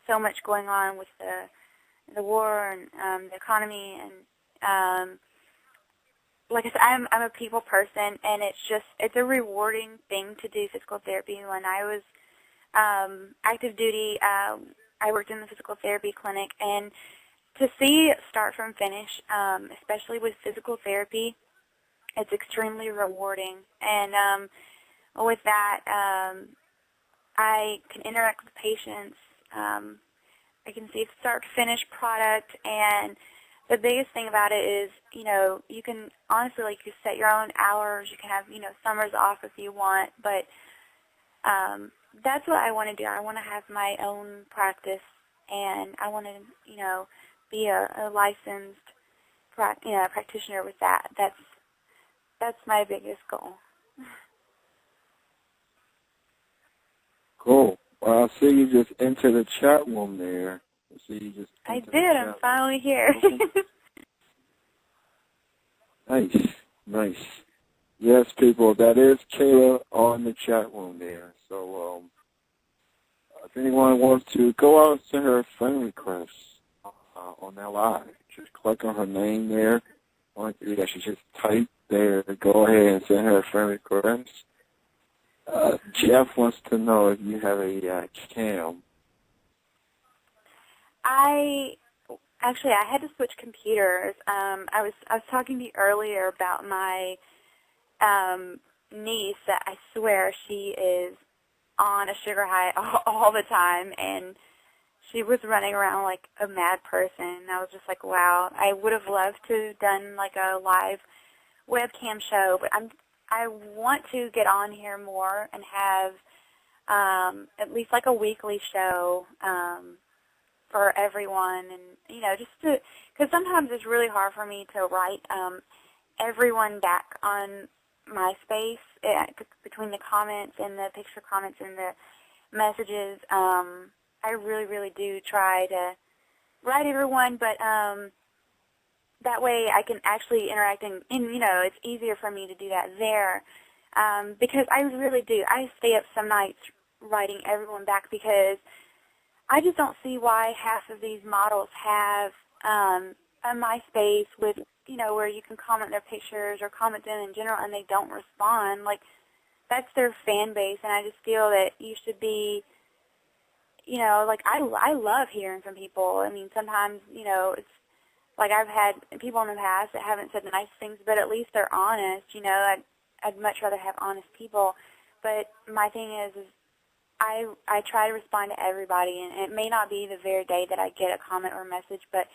so much going on with the war and the economy, and like I said, I'm a people person, and it's a rewarding thing to do physical therapy. When I was active duty, I worked in the physical therapy clinic, and to see it start from finish, especially with physical therapy, it's extremely rewarding. And with that, I can interact with patients. I can see start to finish product, and the biggest thing about it is, you can honestly, you set your own hours. You can have, summers off if you want, but that's what I want to do. I want to have my own practice, and I want to, be a licensed, practitioner with that. That's my biggest goal. Cool. Well, I see you just entered the chat room there. I did. I'm finally here. Nice. Yes, people, that is Kayla on the chat room there. So, if anyone wants to go out and send her a friend request on that live, just click on her name there. She just type there. Go ahead and send her a friend request. Jeff wants to know if you have a cam. I had to switch computers. I was talking to you earlier about my niece. That I swear she is on a sugar high all the time, and she was running around like a mad person. I was just like, wow. I would have loved to have done like a live webcam show, but I want to get on here more and have at least like a weekly show for everyone, and just to, because sometimes it's really hard for me to write everyone back on MySpace between the comments and the picture comments and the messages. I really, really do try to write everyone, but that way I can actually interact, and it's easier for me to do that there, because I really do. I stay up some nights writing everyone back, because I just don't see why half of these models have a MySpace with, where you can comment their pictures or comment them in general, and they don't respond. Like, that's their fan base, and I just feel that you should be, I love hearing from people. I mean, sometimes, it's like I've had people in the past that haven't said the nice things, but at least they're honest. I'd much rather have honest people. But my thing is I try to respond to everybody, and it may not be the very day that I get a comment or a message, but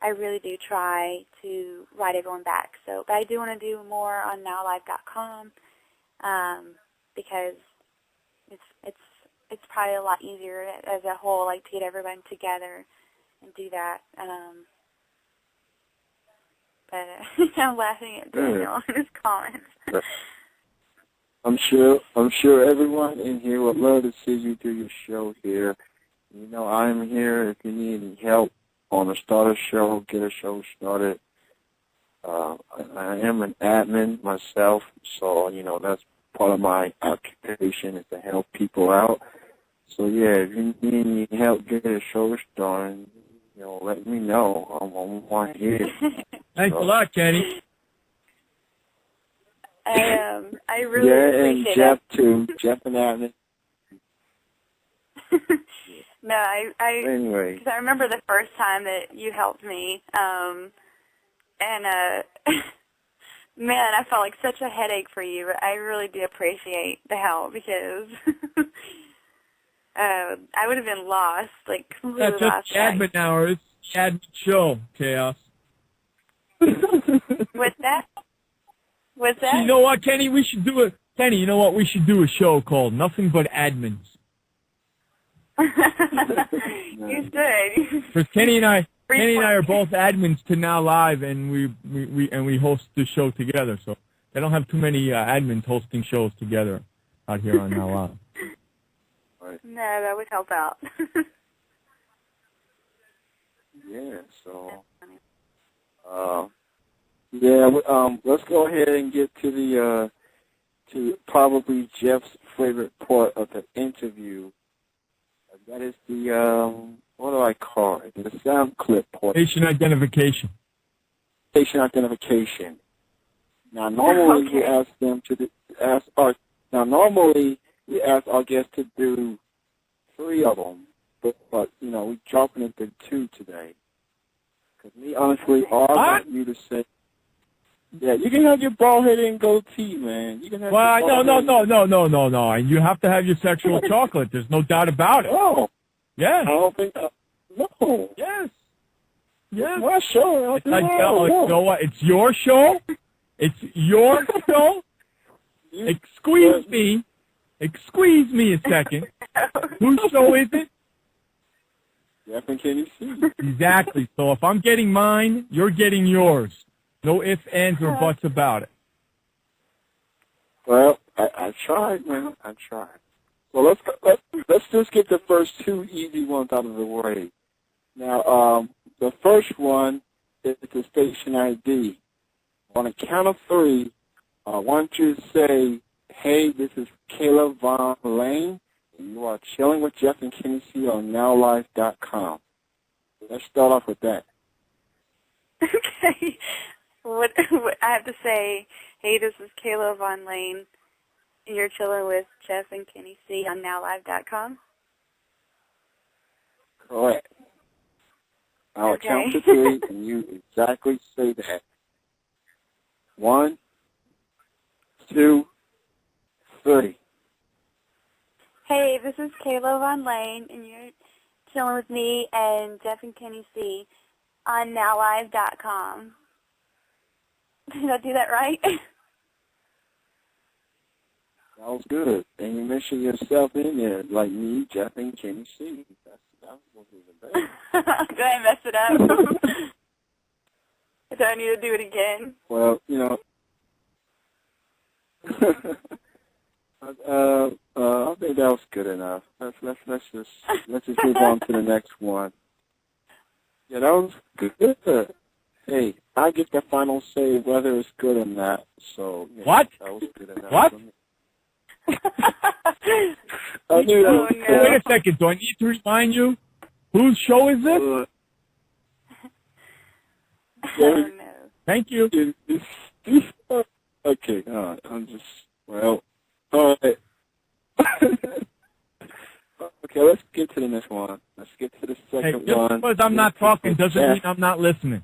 I really do try to write everyone back. So, but I do want to do more on NowLive.com because it's probably a lot easier as a whole, like to get everyone together and do that. But I'm laughing at Daniel and his comments. I'm sure everyone in here would love to see you do your show here. I'm here if you need any help on a starter show, get a show started. I am an admin myself, so, that's part of my occupation is to help people out. So, yeah, if you need any help getting a show started, let me know. I'm right here. Thanks a lot, Kenny. I really appreciate and Jeff, too. Jeff and Admin. No, anyway. Because I remember the first time that you helped me, and man, I felt like such a headache for you, but I really do appreciate the help, because I would have been lost, like completely lost. That's just admin hours, admin show, Chaos. What's that? What's that? You know what, Kenny? We should do a show called Nothing But Admins. You should. Because Kenny and I are both admins to Now Live, and we host the show together. So they don't have too many admins hosting shows together out here on Now Live. Right. No, that would help out. Yeah. So. Let's go ahead and get to the to probably Jeff's favorite part of the interview. That is the what do I call it? The sound clip part. Station identification. Station identification. Now, normally we ask them to normally we ask our guests to do 3 of them, but we're dropping it to 2 today. Because me, honestly, all I want you to say. Yeah, you can have your bald head and goatee, man. You can have no. And you have to have your sexual chocolate. There's no doubt about it. Oh. Yes. I don't think no. Yes. Yes. It's my show. You know what? It's your show. It's your show. Excuse me a second. Whose show is it? Jeff and Kenny C. Exactly. So if I'm getting mine, you're getting yours. No ifs, ands, or buts about it. Well, I tried, man. I tried. So let's just get the first 2 easy ones out of the way. Now, the first one is the station ID. On a count of 3, I want you to say, "Hey, this is Kayla Von Lane, and you are chilling with Jeff and Kenny C on NowLive.com." Let's start off with that. Okay. What I have to say, "Hey, this is Kayla Von Lane, and you're chilling with Jeff and Kenny C on NowLive.com." Correct. I'll Okay. count to 3, and you exactly say that. 1, 2, 3. Hey, this is Kayla Von Lane, and you're chilling with me and Jeff and Kenny C on NowLive.com. Did I do that right? That was good. And you mentioned yourself in there, like me, Jeff, and Kenny C. That was even better. Did I mess it up? Do I need to do it again? Well, I think that was good enough. Let's just move on to the next one. Yeah, that was good. Hey, I get the final say whether it's good or not. So What? That was good enough. What? I knew that was no. Wait a second. Do I need to remind you? Whose show is this? Oh, no. Thank you. Okay, I'm just, well, all right. Okay, let's get to the next one. Let's get to the Hey, second just one. because I'm not talking doesn't mean I'm not listening.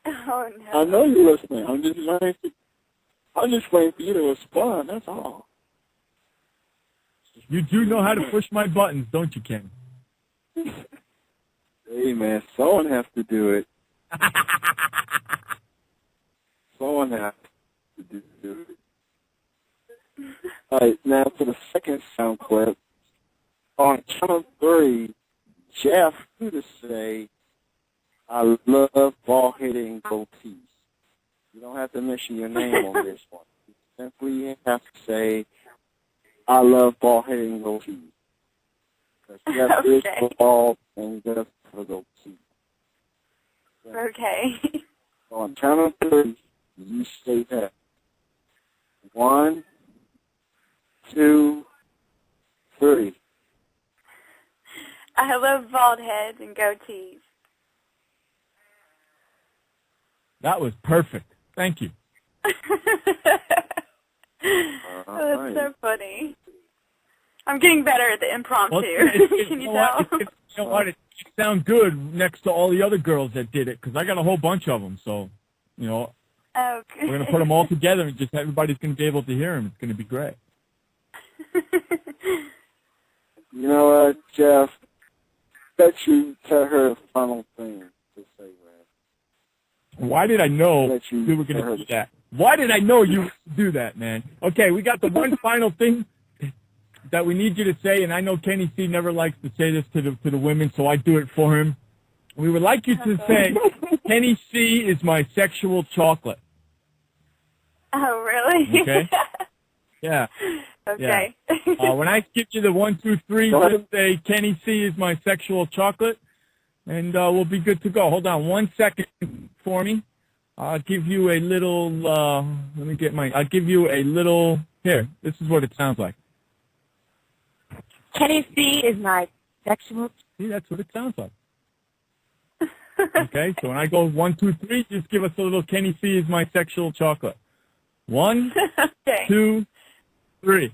Oh, no. I know you're listening. I'm just waiting for you to respond, that's all. You do know how to push my buttons, don't you, Ken? Hey, man, someone has to do it. Someone has to do it. All right, now for the second sound clip. On count of 3, Jeff, you to say, "I love ball-hitting goatees." You don't have to mention your name on this one. You simply have to say, "I love ball-hitting goatees." Because Jeff is for ball and Jeff for goatee. Okay. So on count of 3, you say that. 1, 2, 3. I love bald heads and goatees. That was perfect. Thank you. That's so funny. I'm getting better at the impromptu. Well, Can you tell? You know what? It sounds good next to all the other girls that did it, because I got a whole bunch of them. So, Okay. we're going to put them all together, and just everybody's going to be able to hear them. It's going to be great. You know what, Jeff? Bet you tell her a final thing to say, man. Why did I know Let you you were going to heard do it. that? Why did I know you would do that, man? Okay, we got the one final thing. that we need you to say, and I know Kenny C never likes to say this to the women, so I do it for him. We would like you to say, Kenny C is my sexual chocolate. Oh, really? Okay. Yeah. Okay. Yeah. When I give you the 1, 2, 3, just say Kenny C is my sexual chocolate, and we'll be good to go. Hold on 1 second for me. I'll give you a little. I'll give you a little. Here. This is what it sounds like. Kenny C is my sexual. See, that's what it sounds like. Okay. So when I go 1, 2, 3, just give us a little. Kenny C is my sexual chocolate. 1, Okay. 2, 3.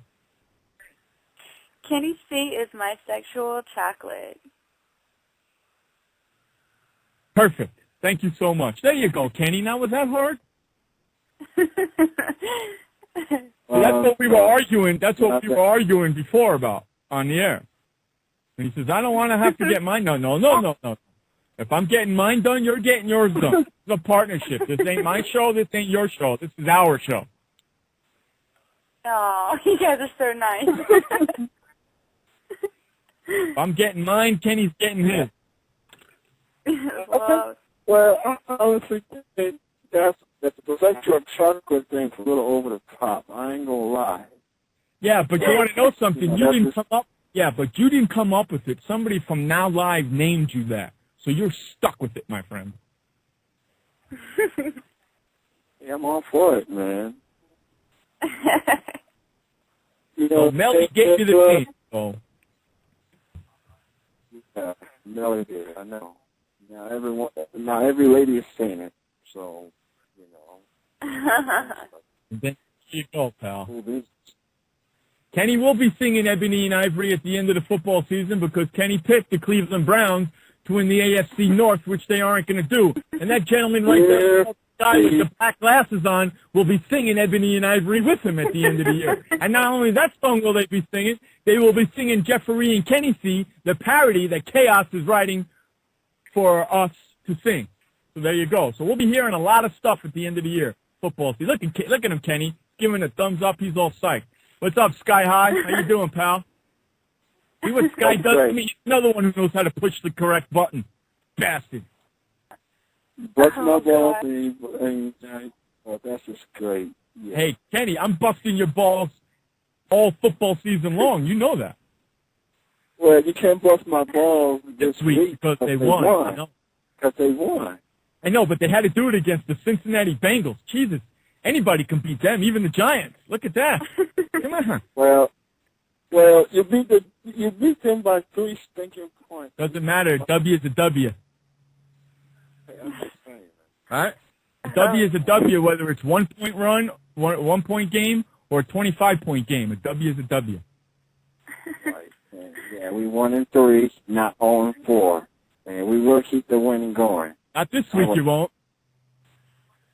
Kenny C is my sexual chocolate. Perfect. Thank you so much. There you go, Kenny. Now, was that hard? That's what we were arguing. That's what we were arguing before about on the air. And he says, I don't want to have to get mine. No. If I'm getting mine done, you're getting yours done. It's a partnership. This ain't my show. This ain't your show. This is our show. Oh, you guys are so nice. If I'm getting mine, Kenny's getting his. Well, I honestly think that the sexual chocolate thing's a little over the top. I ain't gonna lie. Yeah, but you want to know something? You didn't come up. Yeah, but you didn't come up with it. Somebody from Now Live named you that, so you're stuck with it, my friend. Yeah, I'm all for it, man. You So know, Melly gave you the name. So. Yeah, Melly did. I know. Now every lady is saying it. So, you know. And then here you go, pal. Kenny will be singing Ebony and Ivory at the end of the football season because Kenny picked the Cleveland Browns to win the AFC North, which they aren't going to do. And that gentleman right there, the guy with the black glasses on, will be singing Ebony and Ivory with him at the end of the year. And not only that song will they be singing, they will be singing Jeffery and Kenny C, the parody that Chaos is writing for us to sing. So there you go. So we'll be hearing a lot of stuff at the end of the year. Football season. Look at him, Kenny. Giving a thumbs up. He's all psyched. What's up, Sky High? How you doing, pal? See what Sky does to me? He's another one who knows how to push the correct button. Bastard. Bust my balls and that's just great. Yeah. Hey, Kenny, I'm busting your balls all football season long. You know that. Well, you can't bust my balls This week because they won. I know. Because they won. I know, but they had to do it against the Cincinnati Bengals. Jesus. Anybody can beat them, even the Giants. Look at that. Come on. Well, you beat them by 3 stinking points. Doesn't matter. W is a W. I'm just saying. All right? A W is a W, whether it's 1 point run, 1 point game, or a 25-point game. A W is a W. Right. Yeah, we 1-3, not 0-4, and we will keep the winning going. Not this week, you won't.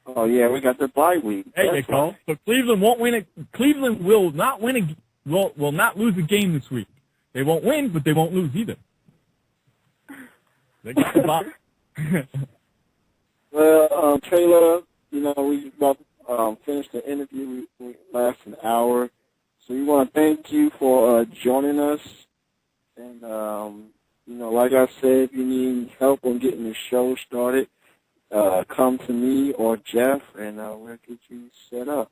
Oh yeah, we got the bye week. There you go. So Cleveland won't win it. Cleveland will not win will not lose a game this week. They won't win, but they won't lose either. They got the bye. Well, Taylor, you know, we about finished the interview. We last an hour, so we want to thank you for joining us. And you know, like I said, if you need help on getting the show started, come to me or Jeff, and we'll get you set up.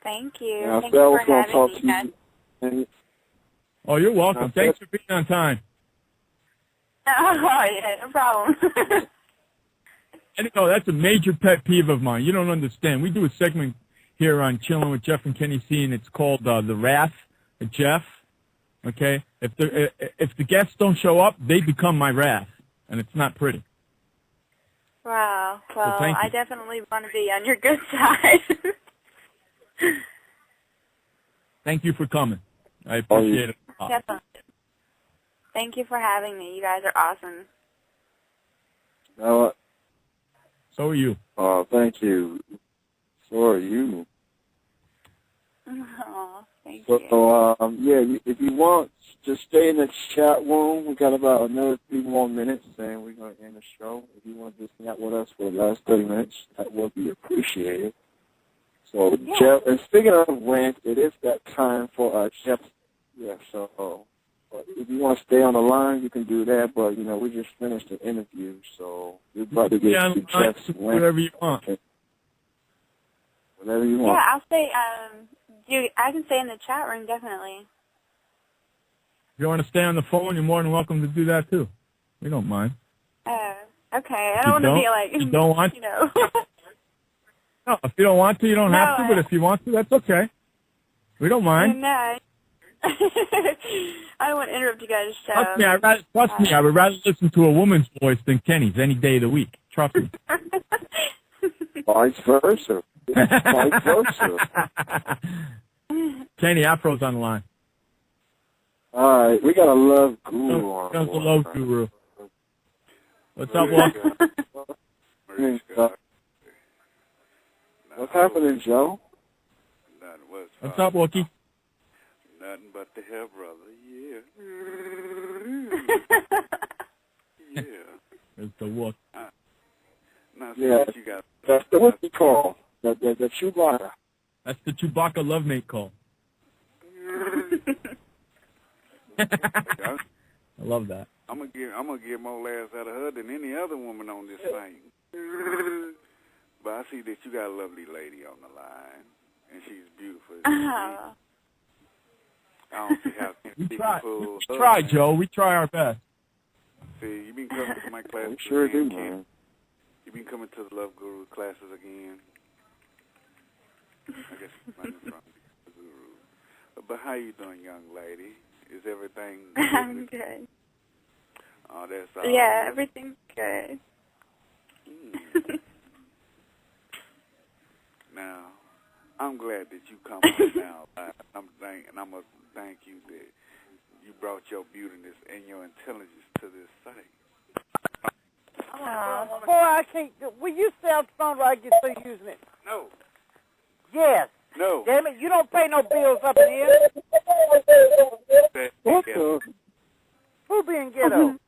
Thank you. And Thank you for having talk me, to guys. you. And, Oh, you're welcome. Thanks for being on time. Oh, yeah, no problem. And no, that's a major pet peeve of mine. You don't understand. We do a segment here on Chilling with Jeff and Kenny C, and it's called The Wrath of Jeff. Okay? If the guests don't show up, they become my wrath, and it's not pretty. Wow. Well, thank you. I definitely want to be on your good side. Thank you for coming. I appreciate it. Definitely. Thank you for having me. You guys are awesome. So are you. Oh, thank you. So are you. Oh, thank So, you. yeah, if you want, just stay in the chat room. We got about another 3 more minutes, and we're going to end the show. If you want to just chat with us for the last 30 minutes, that would be appreciated. So, Yeah. Jeff, and speaking of rant, it is that time for Jeff. Yeah, so if you want to stay on the line, you can do that. But, we just finished the interview, so we're about to get Yeah, to Jeff's rant. whatever you want. Okay. Whatever you Yeah, want. I'll say, I can stay in the chat room, definitely. If you want to stay on the phone, you're more than welcome to do that, too. We don't mind. Okay. I You don't want to be don't? like, You don't want you know. No, if you don't want to, you don't have to, No, but if you want to, that's okay. We don't mind. No. I don't want to interrupt you guys' show. Trust me, I would rather listen to a woman's voice than Kenny's any day of the week. Trust me. Vice versa. Vice versa. Kenny, Afro's on the line. All right, we got a love guru on. Comes the love guru. What's up, Walker? What's happening, Joe? What's up, Wookie? Nothing but the hair, brother. Yeah. Yeah. There's the Wook. Now, see Yeah, what you got. that's the what we call the Chewbacca. That's the Chewbacca love mate call. I love that. I'm gonna get more laughs out of her than any other woman on this thing. But I see that you got a lovely lady on the line, and she's beautiful. I don't see how We try, Joe. We try our best. See, you've been coming to my classes We sure do, again, man. You've been coming to the Love Guru classes again. I guess you're running from the Guru. But how you doing, young lady? Is everything good? I'm good. Oh, that's all. Yeah, everything's good. Now, I'm glad that you come on now. I'm gonna thank you that you brought your beautiness and your intelligence to this site. Boy, I can't. Will you stay off the phone while I get through using it? No, Yes. no. Damn it, you don't pay no bills up in here. Who being ghetto?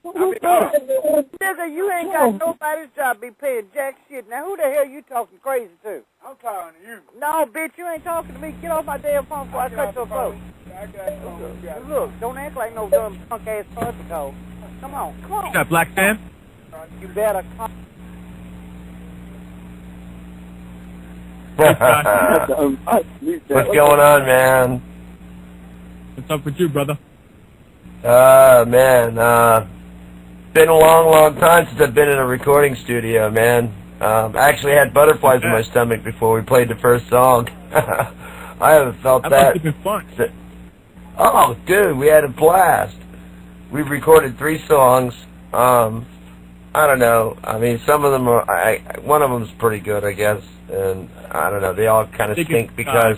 Nigga, you ain't got nobody's job be paying jack shit. Now, who the hell you talking crazy to? I'm talking to you. No, bitch, you ain't talking to me. Get off my damn phone before I cut your throat. Look, don't act like no dumb punk-ass particle. Come on. What's that, Black Sam? You better come. What's going on, man? What's up with you, brother? Man, been a long, long time since I've been in a recording studio, man. I actually had butterflies in my stomach before we played the first song. I haven't felt That that. must have been fun. Oh, dude, we had a blast. We've recorded 3 songs. I don't know. I mean, some of them are. One of them's pretty good, I guess. And I don't know. They all kind of stink because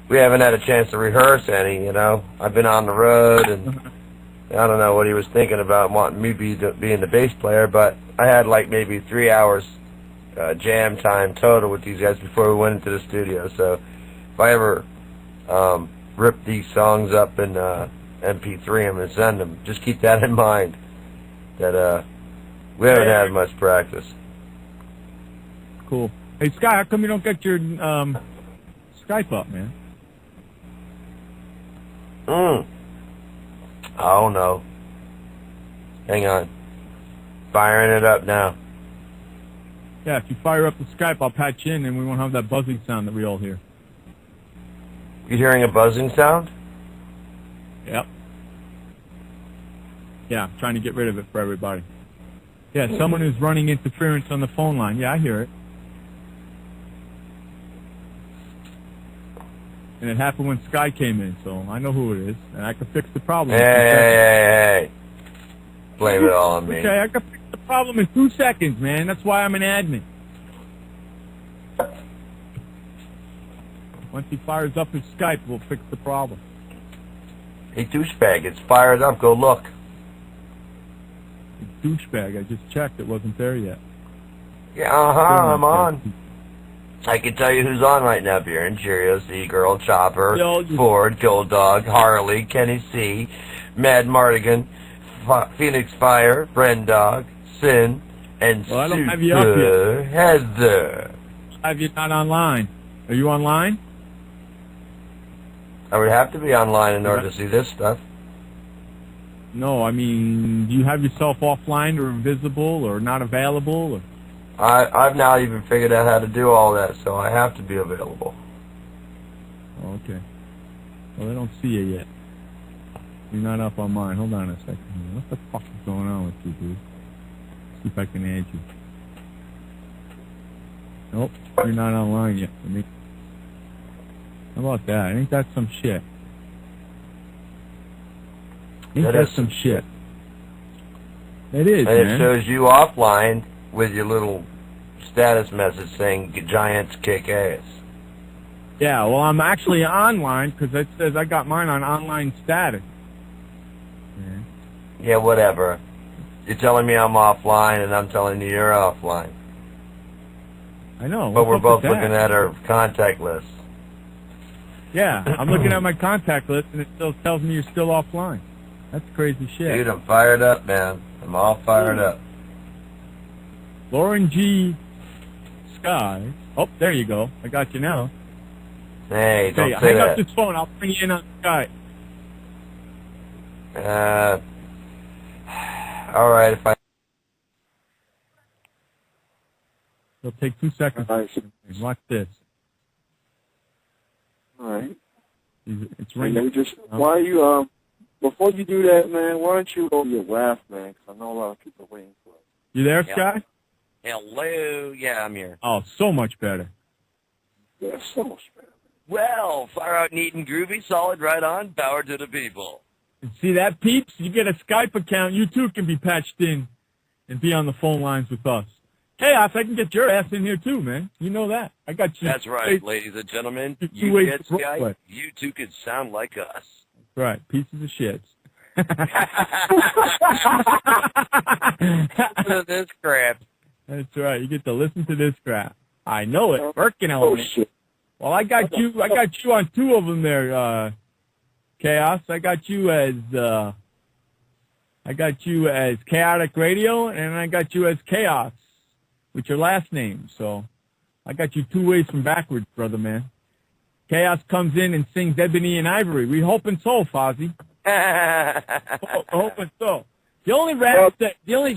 we haven't had a chance to rehearse any. You know, I've been on the road, and I don't know what he was thinking about wanting me being the bass player. But I had like maybe 3 hours jam time total with these guys before we went into the studio. So if I ever rip these songs up in MP3, I'm gonna send them. Just keep that in mind. That we haven't had much practice. Cool. Hey, Sky, how come you don't get your Skype up, man? I don't know. Hang on. Firing it up now. Yeah, if you fire up the Skype, I'll patch in, and we won't have that buzzing sound that we all hear. You hearing a buzzing sound? Yep. Yeah, I'm trying to get rid of it for everybody. Yeah, someone is running interference on the phone line. Yeah, I hear it. And it happened when Sky came in, so I know who it is, and I can fix the problem. Hey. Blame it all on me. Okay, I can fix the problem in 2 seconds, man. That's why I'm an admin. Once he fires up his Skype, we'll fix the problem. Hey, douchebag, it's fired up. Go look. Douchebag, I just checked. It wasn't there yet. Yeah, I'm on. I can tell you who's on right now. Beer and Cheerios, E-Girl, Chopper, Ford, Gold Dog, Harley, Kenny C, Mad Mardigan, Phoenix Fire, Bren Dog, Sin, and Well, I don't have you up yet. Heather. have you not online? Are you online? I would have to be online in order to see this stuff. No, I mean, do you have yourself offline or invisible or not available? Or? I've now even figured out how to do all that, so I have to be available. Oh, okay. Well, I don't see you yet. You're not up on mine. Hold on a second. What the fuck is going on with you, dude? See if I can add you. Nope, you're not online yet for me. How about that? Ain't that some shit? Ain't that some shit? It is, and man. it shows you offline with your little status message saying Giants kick ass. Yeah, well, I'm actually online because it says I got mine on online status. Yeah, whatever. You're telling me I'm offline, and I'm telling you you're offline. I know. But we're what's both up with looking that? at our contact list. Yeah, I'm looking at my contact list, and it still tells me you're still offline. That's crazy shit. Dude, I'm fired up, man. I'm all fired up. Lauren G. Sky. Oh, there you go. I got you now. Hey, don't Hey, say hang that. up this phone. I'll bring you in on Skype. All right, if I... It'll take 2 seconds. All right. Watch this. All right. It's And ringing. then just, why you, before you do that, man, why don't you go to your WAF, man? Because I know a lot of people are waiting for it. You there, Yeah. Sky? Hello. Yeah, I'm here. Oh, so much better. Yeah, so much better. Well, fire out neat and groovy, solid, right on, power to the people. And see that, peeps? You get a Skype account, you too can be patched in and be on the phone lines with us. Chaos, I can get your ass in here too, man. You know that. I got you. That's right, ladies and gentlemen. Two You ways get to roll Skype, it. you too could sound like us. Right, pieces of shit. This crap. That's right. You get to listen to this crap. I know it. Working Oh, on it. shit. Well, I got you on 2 of them there, Chaos. I got you as Chaotic Radio, and I got you as Chaos with your last name. So I got you 2 ways from backwards, brother man. Chaos comes in and sings Ebony and Ivory. We hoping so, Fozzie. Hoping so. The only wrath that the only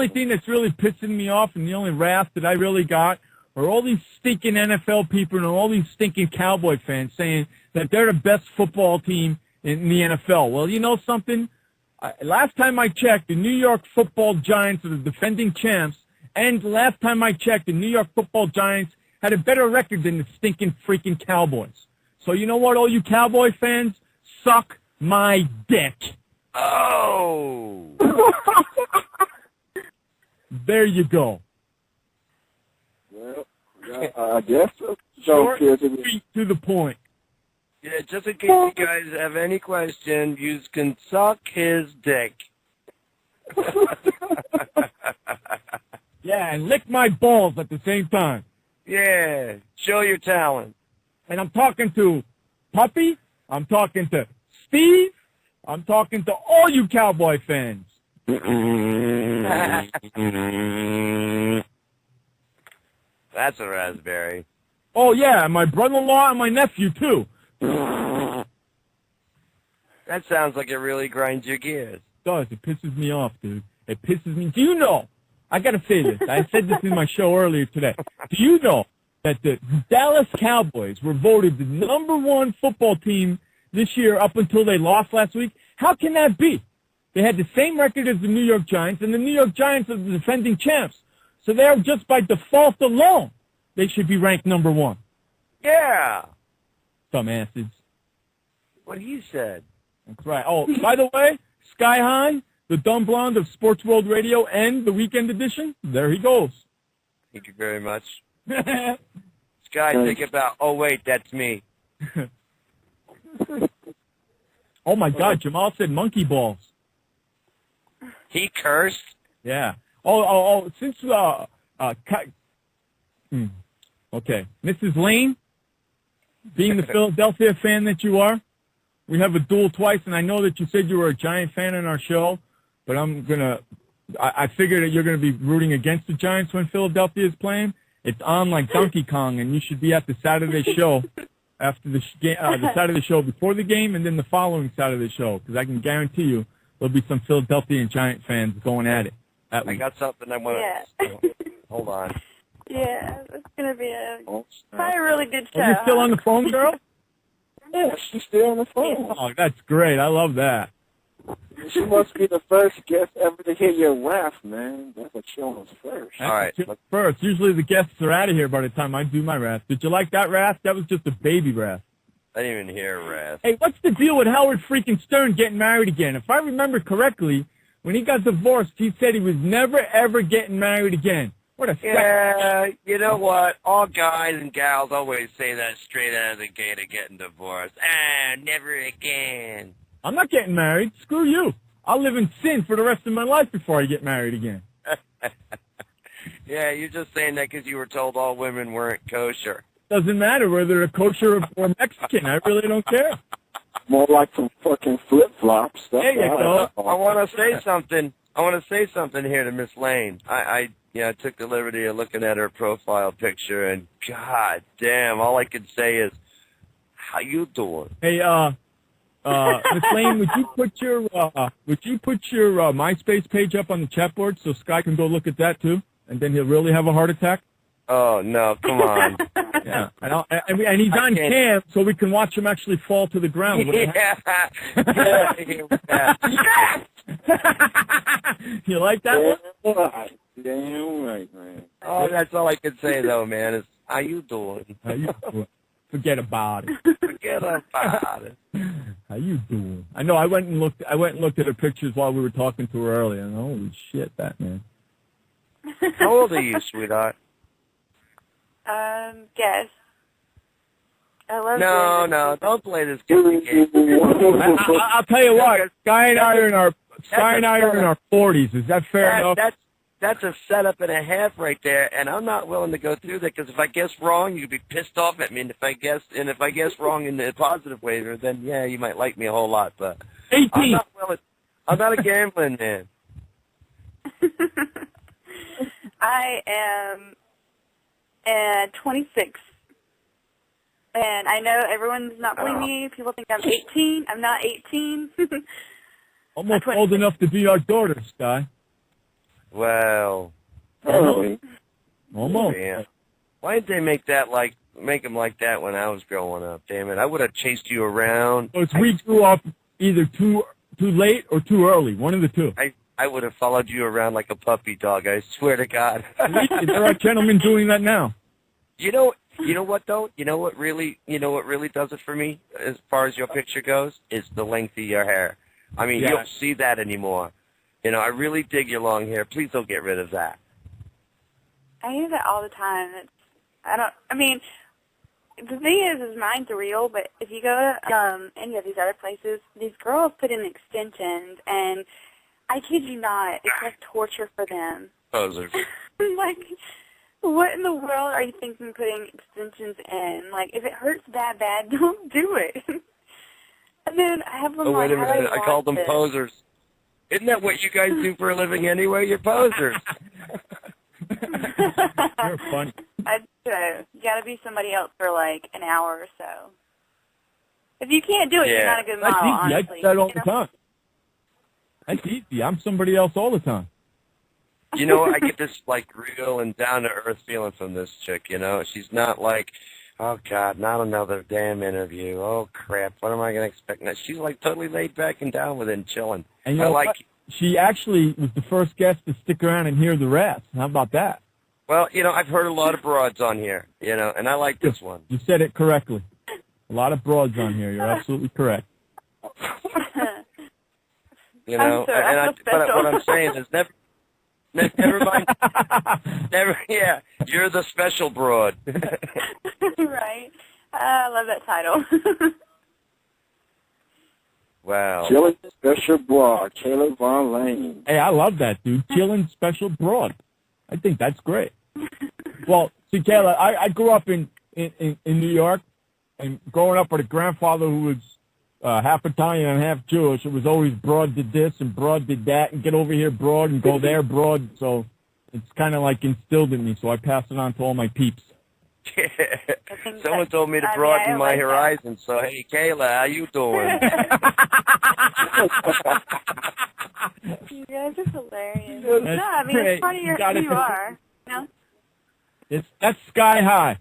thing that's really pissing me off, and the only wrath that I really got, are all these stinking NFL people and all these stinking Cowboy fans saying that they're the best football team in the NFL. Well, you know something? Last time I checked, the New York Football Giants are the defending champs, and last time I checked, the New York Football Giants had a better record than the stinking freaking Cowboys. So you know what, all you Cowboy fans? Suck my dick. Oh! There you go. Well, I guess so. Short, Don't care to sweet, to the point. Yeah, just in case you guys have any question, you can suck his dick. Yeah, and lick my balls at the same time. Yeah, show your talent. And I'm talking to Puppy. I'm talking to Steve. I'm talking to all you Cowboy fans. That's a raspberry. Oh, yeah, and my brother-in-law and my nephew, too. That sounds like it really grinds your gears. It does. It pisses me off, dude. It pisses me. Do you know? I got to say this. I said this in my show earlier today. Do you know that the Dallas Cowboys were voted the #1 football team this year up until they lost last week? How can that be? They had the same record as the New York Giants, and the New York Giants are the defending champs. So they're just by default alone, they should be ranked #1. Yeah. Dumbasses. What he said. That's right. Oh, by the way, Sky High, the dumb blonde of Sports World Radio and the Weekend Edition, there he goes. Thank you very much. Sky, think about, oh, wait, that's me. Oh, my God, Jamal said monkey balls. He cursed? Yeah. Since, okay. Mrs. Lane, being the Philadelphia fan that you are, we have a duel twice, and I know that you said you were a Giant fan in our show, but I figure that you're going to be rooting against the Giants when Philadelphia is playing, It's on like Donkey Kong, and you should be at the Saturday show after the Saturday show before the game, and then the following Saturday show, because I can guarantee you there'll be some Philadelphia Giant fans going at it. I got something I want to... Hold on. Yeah, it's going to be probably a really good show. Are you still on the phone, girl? Yeah, she's still on the phone. Oh, that's great. I love that. She must be the first guest ever to hear your laugh, man. That's what she was first. All right. First, usually the guests are out of here by the time I do my wrath. Did you like that wrath? That was just a baby wrath. I didn't even hear wrath. Hey, what's the deal with Howard freaking Stern getting married again? If I remember correctly, when he got divorced, he said he was never, ever getting married again. What a Yeah, you know what? All guys and gals always say that straight out of the gate of getting divorced. Never again. I'm not getting married. Screw you. I'll live in sin for the rest of my life before I get married again. Yeah, you're just saying that because you were told all women weren't kosher. Doesn't matter whether they're kosher or Mexican. I really don't care. More like some fucking flip-flops. There you go. I want to say something. I want to say something here to Miss Lane. I took the liberty of looking at her profile picture, and God damn, all I could say is, how you doing? Hey, Miss Lane, would you put your MySpace page up on the chat board so Sky can go look at that too, and then he'll really have a heart attack? Oh no, come on. Yeah, and he's on cam, so we can watch him actually fall to the ground. You like that one? Damn right, man. Oh, that's all I can say though, man. Is how you doing? How you doing? Forget about it. Forget about it. How you doing? I know. I went and looked at her pictures while we were talking to her earlier. And holy shit, Batman. How old are you, sweetheart? Guess. I love No, don't play this game. I'll tell you what. Sky and I are in our 40s. Is that fair enough? That's a setup and a half right there, and I'm not willing to go through that because if I guess wrong, you'd be pissed off at me. And if I guess wrong in the positive way, then yeah, you might like me a whole lot. But 18. I'm not willing. I'm not a gambling man. I am 26. And I know everyone's not believing me. People think I'm 18. I'm not 18. Almost old enough to be our daughter, Sky. Well. Almost. Yeah. Why didn't they make them like that when I was growing up? Damn it! I would have chased you around. So we grew up either too late or too early. One of the two. I would have followed you around like a puppy dog. I swear to God. There are gentlemen doing that now. You know what though? You know what really does it for me as far as your picture goes is the length of your hair. I mean, you don't see that anymore. You know, I really dig your long hair. Please don't get rid of that. I hear that all the time. The thing is mine's real, but if you go to any of these other places, these girls put in extensions, and I kid you not, it's like torture for them. Posers. Like, what in the world are you thinking putting extensions in? Like, if it hurts that bad, don't do it. And then I have them wait a minute. I called them posers. Isn't that what you guys do for a living anyway? You're posers. You're funny. You got to be somebody else for like an hour or so. If you can't do it, you're not a good model, That's easy. honestly. I do that all the time. That's easy. I'm somebody else all the time. You know, I get this like real and down-to-earth feeling from this chick, you know? She's not like, oh, God, not another damn interview. Oh, crap, what am I going to expect now? She's like totally laid back and down with it and chilling. And you know like what? She actually was the first guest to stick around and hear the rest. How about that? Well, you know, I've heard a lot of broads on here, you know, and I like this one. You said it correctly. A lot of broads on here. You're absolutely correct. You know, but what I'm saying is never mind. Yeah, you're the special broad. Right. I love that title. Wow. Chillin' Special Broad, Kayla Von Lane. Hey, I love that, dude. Chillin' Special Broad. I think that's great. Well, see, Kayla, I grew up in New York, and growing up with a grandfather who was half Italian and half Jewish, it was always Broad did this and Broad did that, and get over here, Broad, and go there, Broad. So, it's kind of like instilled in me, so I pass it on to all my peeps. Someone told me to broaden my horizons. So hey, Kayla, how you doing? You guys are hilarious. That's No, I mean, great. it's part of You your, gotta who you do- are. You know? That's sky high.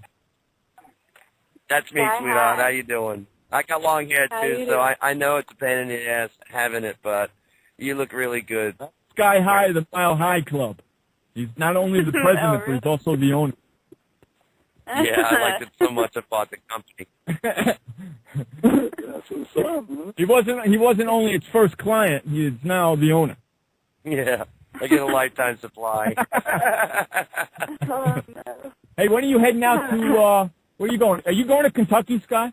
That's me, Hi, sweetheart. hi. How you doing? I got long hair How too, you so doing? I know it's a pain in the ass having it, but you look really good. Sky High, the Mile High Club. He's not only the president, but he's also the owner. Yeah, I liked it so much I bought the company. That's what's up, man. He wasn't only its first client, he is now the owner. Yeah, I get a lifetime supply. Oh, no. Hey, when are you heading out to where are you going? Are you going to Kentucky, Sky?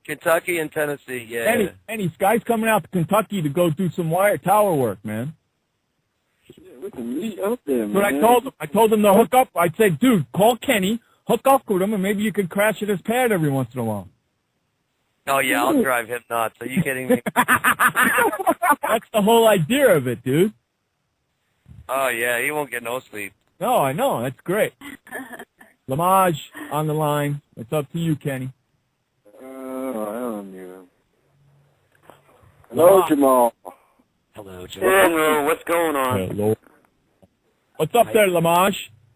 Kentucky and Tennessee, yeah. Any Sky's coming out to Kentucky to go do some wire tower work, man. Yeah, we can meet up there, man. But I told him to hook up. I said, dude, call Kenny, hook up with him, and maybe you could crash at his pad every once in a while. Oh, yeah, I'll drive him nuts. Are you kidding me? That's the whole idea of it, dude. Oh, yeah, he won't get no sleep. No, I know. That's great. Lamage on the line. It's up to you, Kenny. I don't know. Hello, Jamal. Hello, Joe. Hello, what's going on? Hello. What's up there, Lamage?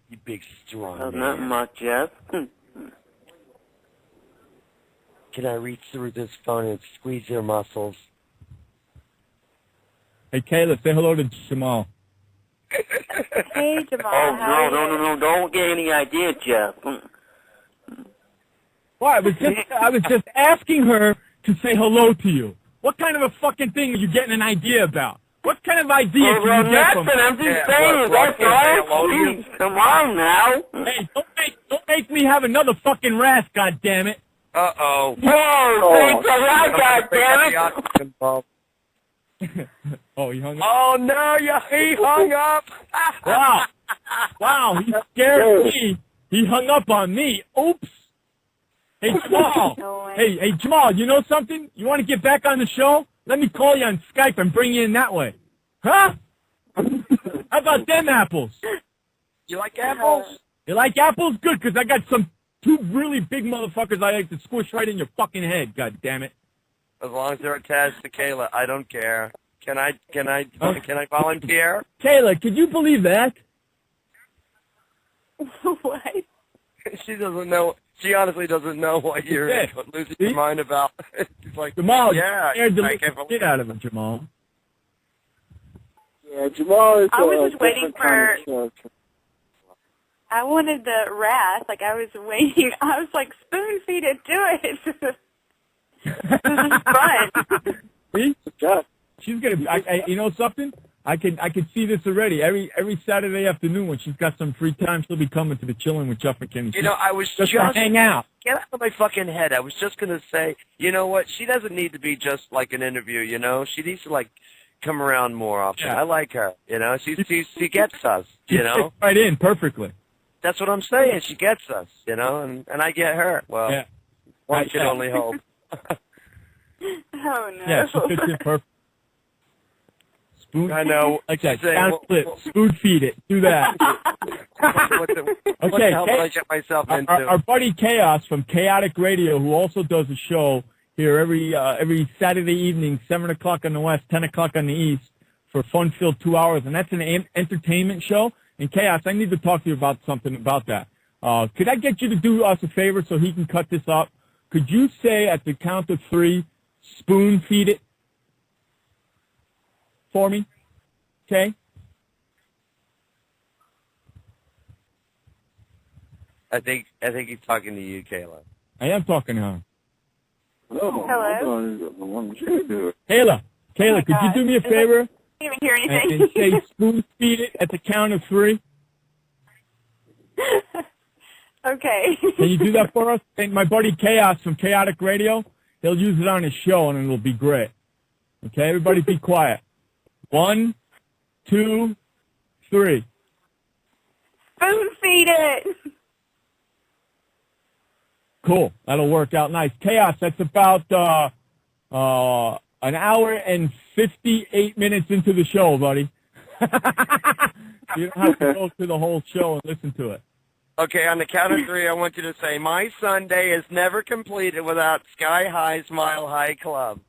You big strong Oh, man. not much, Jeff. Can I reach through this phone and squeeze your muscles? Hey, Kayla, say hello to Jamal. Hey, Jamal. Oh, how are you? no, don't get any idea, Jeff. Well, I was just asking her to say hello to you. What kind of a fucking thing are you getting an idea about? What kind of idea Well, can you get nothing, from? I'm just Yeah, saying, what, that's can't say hello all. to you? Please, come on now. Hey, don't make me have another fucking wrath, goddammit. Uh-oh. Whoa, thanks a lot, goddammit. Oh, he hung up. Oh, no, he hung up. Wow, he scared me. He hung up on me. Oops. Hey, Jamal. No way. Hey, Jamal, you know something? You want to get back on the show? Let me call you on Skype and bring you in that way. Huh? How about them apples? You like apples? You like apples? Good, because I got two really big motherfuckers I like to squish right in your fucking head, god damn it. As long as they're attached to Kayla, I don't care. Can I volunteer? Kayla, could you believe that? What? She doesn't know. She honestly doesn't know what you're Yeah. losing your mind about. She's like, Jamal, yeah, you scared the I can't shit believe out of him, Jamal. Yeah, Jamal is I was just waiting different kind of character. I wanted the wrath. Like, I was waiting. I was like, spoon feed it, do it. This is fun. See? Yeah. She's gonna. You know something? I could see this already. Every Saturday afternoon when she's got some free time, she'll be coming to the Chilling with Chuck and Kenny. You know, I was just to hang out. Get out of my fucking head. I was just going to say, you know what? She doesn't need to be just like an interview, you know? She needs to, like, come around more often. Yeah. I like her, you know? She gets us, you She know? fits right in perfectly. That's what I'm saying. She gets us, you know? And I get her. Well, Yeah. one can only hope. Oh, no. Yeah, she fits in perfect. Spoon. I know. Like that. Say, Down split. Spoon feed it. Do that. what the hell did I get myself into? Our buddy Chaos from Chaotic Radio, who also does a show here every Saturday evening, 7 o'clock on the west, 10 o'clock on the east, for fun-filled 2 hours, and that's an entertainment show. And Chaos, I need to talk to you about something about that. Could I get you to do us a favor so he can cut this up? Could you say at the count of 3, spoon feed it for me? Okay? I think he's talking to you, Kayla. I am talking to her. No, Hello? Kayla, could you do me a favor I didn't even hear and anything. say spoon feed it at the count of 3? Okay. Can you do that for us? And my buddy Chaos from Chaotic Radio, he'll use it on his show and it'll be great. Okay, everybody be quiet. 1, 2, 3. Spoon feed it. Cool. That'll work out nice. Chaos, that's about an hour and 58 minutes into the show, buddy. You don't have to go through the whole show and listen to it. Okay, on the count of 3, I want you to say, my Sunday is never completed without Sky High Smile High Club.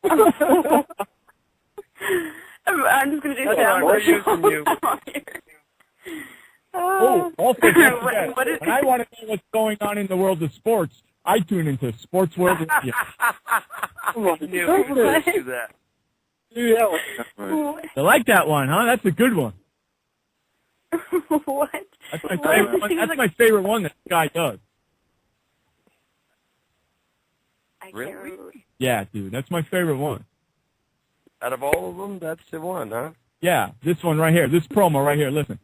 I'm just going to do sound. We're using you. Also, when I want to know what's going on in the world of sports, I tune into Sports World Radio. I knew you were going to do that. I like that one, huh? That's a good one. What? That's my favorite one. That's my favorite one that this guy does. Really? Yeah, dude, that's my favorite one. Out of all of them, that's the one, huh? Yeah, this one right here. This promo right here. Listen.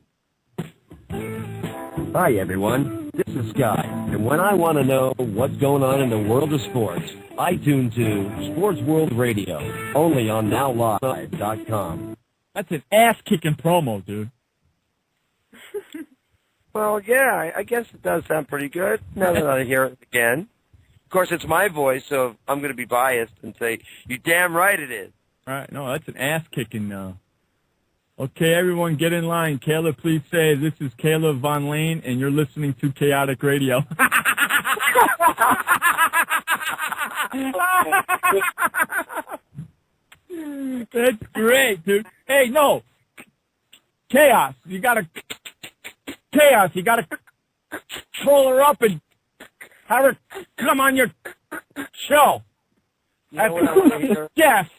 Hi, everyone. This is Sky, and when I want to know what's going on in the world of sports, I tune to Sports World Radio, only on NowLive.com. That's an ass-kicking promo, dude. Well, yeah, I guess it does sound pretty good now that I hear it again. Of course, it's my voice, so I'm going to be biased and say, you're damn right it is. All right, no, that's an ass-kicking. Okay, everyone, get in line. Kayla, please say, this is Kayla Von Lane, and you're listening to Chaotic Radio. That's great, dude. Hey, no. Chaos, you got to troll her up and have her come on your show. You know what I want to hear? Guest.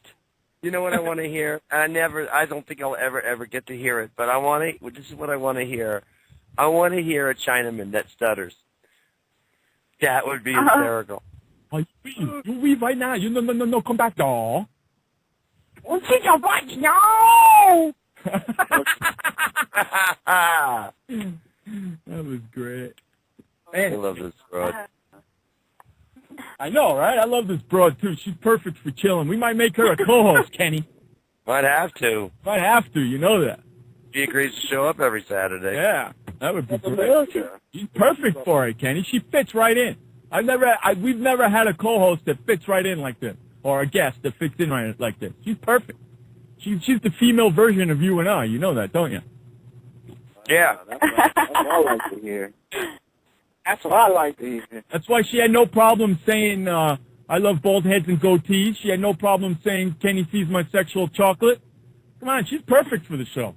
You know what I want to hear? I don't think I'll ever get to hear it, but this is what I want to hear. I want to hear a Chinaman that stutters. That would be hysterical. Oh, you leave right now. You no, come back, doll. Oh, she's a what? No! That was great. I love this broad. I know, right? I love this broad, too. She's perfect for chilling. We might make her a co-host, Kenny. Might have to. Might have to, you know that. She agrees to show up every Saturday. Yeah, that would be great. She's perfect for it, Kenny. She fits right in. We've never had a co-host that fits right in like this, or a guest that fits in right like this. She's perfect. She's the female version of you and I. You know that, don't you? Yeah. That's what I like to hear. That's what I like to hear. That's why she had no problem saying, I love bald heads and goatees. She had no problem saying, Kenny sees my sexual chocolate. Come on, she's perfect for the show.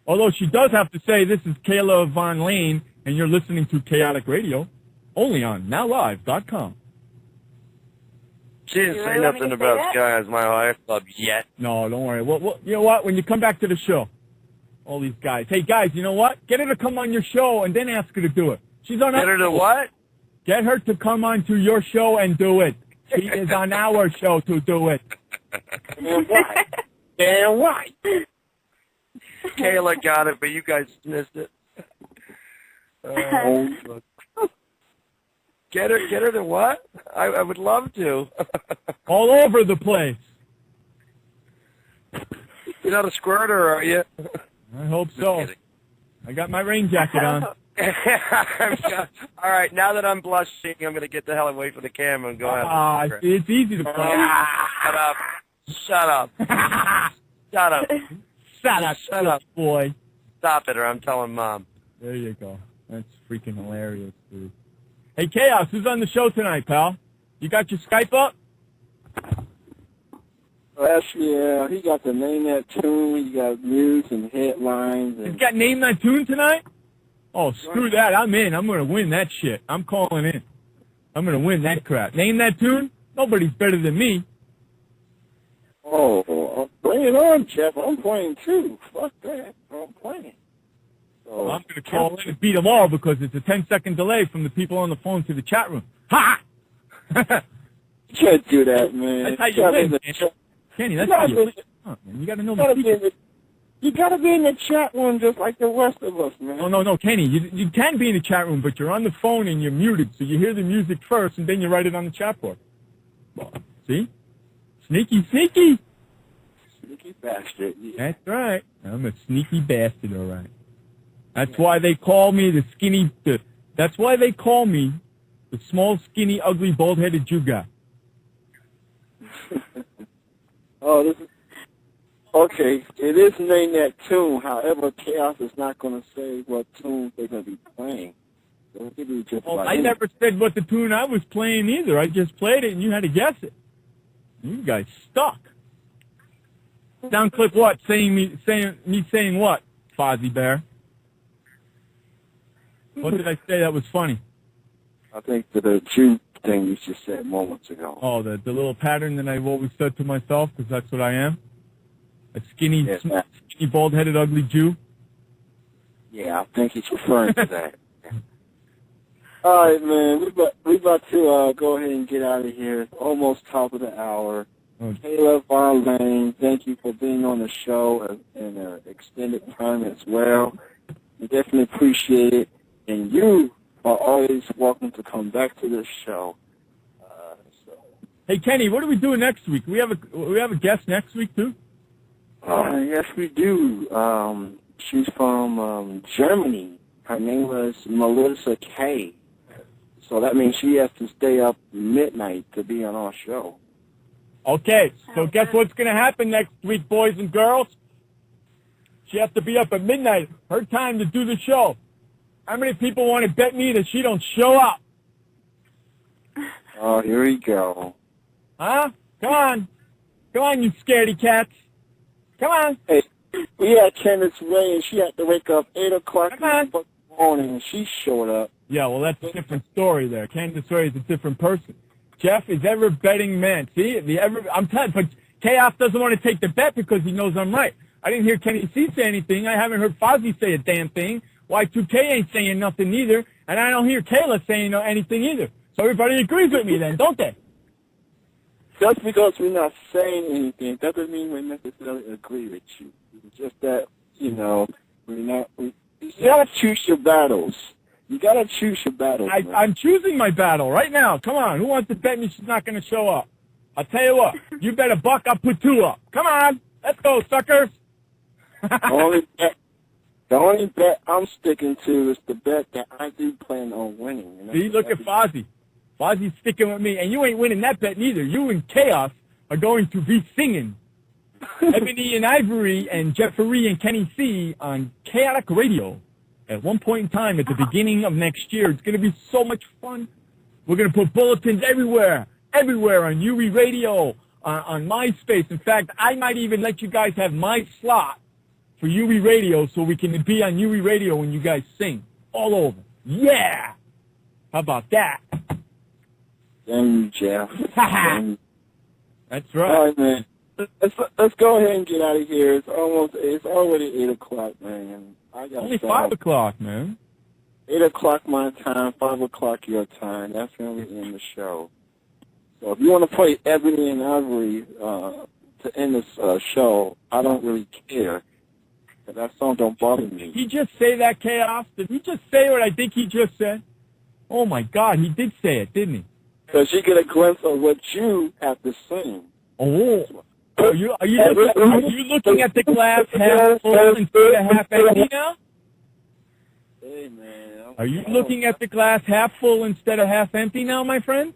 Although she does have to say, this is Kayla Von Lane, and you're listening to Chaotic Radio, only on NowLive.com. She didn't say nothing about Sky as My Life Club yet. No, don't worry. Well, you know what? When you come back to the show, all these guys. Hey, guys, you know what? Get her to come on your show and then ask her to do it. She's on. Get her to what? Get her to come on to your show and do it. She is on our show to do it. Damn right. Damn right. Kayla got it, but you guys missed it. Get her to what? I would love to. All over the place. You're not a squirter, are you? I hope so. I got my rain jacket on. All right, now that I'm blushing, I'm going to get the hell away from the camera and go ahead. It's easy to Shut up. Shut up. Shut up. Shut up, boy. Stop it, or I'm telling Mom. There you go. That's freaking hilarious, dude. Hey, Chaos, who's on the show tonight, pal? You got your Skype up? Yeah, he got the Name That Tune, he got news and headlines. And He's got Name That Tune tonight? Oh, screw that. I'm in. I'm going to win that shit. I'm calling in. I'm going to win that crap. Name That Tune? Nobody's better than me. Oh, bring it on, Jeff. I'm playing too. Fuck that. I'm playing. So, I'm going to call in and beat them all because it's a 10-second delay from the people on the phone to the chat room. Ha! You can't do that, man. That's how you win, man. Kenny, that's how you win. You got to know the people. You got to be in the chat room just like the rest of us, man. No, Kenny. You can be in the chat room, but you're on the phone and you're muted, so you hear the music first and then you write it on the chat board. Well, see? Sneaky. Sneaky bastard. Yeah. That's right. I'm a sneaky bastard, all right. That's why they call me that's why they call me the small, skinny, ugly, bald-headed Jew guy. Oh, Okay, it is named that tune. However, Chaos is not going to say what tunes they're going to be playing. So it could be just Well, like I never said what the tune I was playing either. I just played it, and you had to guess it. You guys stuck. Sound clip what? Saying what? Fozzie Bear. What did I say that was funny? I think the Jew thing you just said moments ago. Oh, the little pattern that I've always said to myself, because that's what I am. A skinny, skinny, bald-headed, ugly Jew. Yeah, I think he's referring to that. All right, man. We about to go ahead and get out of here. It's almost top of the hour. Kayla Von Lane, thank you for being on the show in an extended time as well. We definitely appreciate it. And you are always welcome to come back to this show. Hey, Kenny, what are we doing next week? We have a guest next week, too? Yes, we do. She's from Germany. Her name is Melissa K. So that means she has to stay up midnight to be on our show. Okay, so guess what's going to happen next week, boys and girls? She has to be up at midnight. Her time to do the show. How many people want to bet me that she don't show up? Oh, here we go. Huh? Come on. Come on, you scaredy cats. Come on. Hey, we had Candace Ray, and she had to wake up 8 o'clock in the morning, and she showed up. Yeah, well, that's a different story there. Candace Ray is a different person. Jeff is ever betting man. See, I'm telling you, but Chaos doesn't want to take the bet because he knows I'm right. I didn't hear Kenny C say anything. I haven't heard Fozzie say a damn thing. Y2K ain't saying nothing either, and I don't hear Kayla saying anything either. So everybody agrees with me then, don't they? Just because we're not saying anything doesn't mean we necessarily agree with you. It's just that, you know, you gotta choose your battles. You gotta choose your battles. I'm choosing my battle right now. Come on, who wants to bet me she's not going to show up? I'll tell you what. You bet $1, I'll put 2 up. Come on, let's go, suckers. The only bet I'm sticking to is the bet that I do plan on winning. See, look at Fozzie. Fozzie's sticking with me, and you ain't winning that bet neither. You and Chaos are going to be singing Ebony and Ivory and Jeffrey and Kenny C on Chaotic Radio at one point in time at the beginning of next year. It's going to be so much fun. We're going to put bulletins everywhere on UE Radio, on MySpace. In fact, I might even let you guys have my slot for UE Radio so we can be on UE Radio when you guys sing all over. Yeah! How about that? Damn you, Jeff. That's right. All right, man. Let's go ahead and get out of here. It's already 8 o'clock, man. I got only 5 o'clock, man. 8 o'clock my time, 5 o'clock your time. That's when we end the show. So if you want to play Ebony and Ivory to end this show, I don't really care. That song don't bother me. Did he just say that, Chaos? Did he just say what I think he just said? Oh, my God, he did say it, didn't he? Because you get a glimpse of what you have to sing. Oh. Are you looking at the glass half full instead of half empty now? Hey, man. Are you looking at the glass half full instead of half empty now, my friend?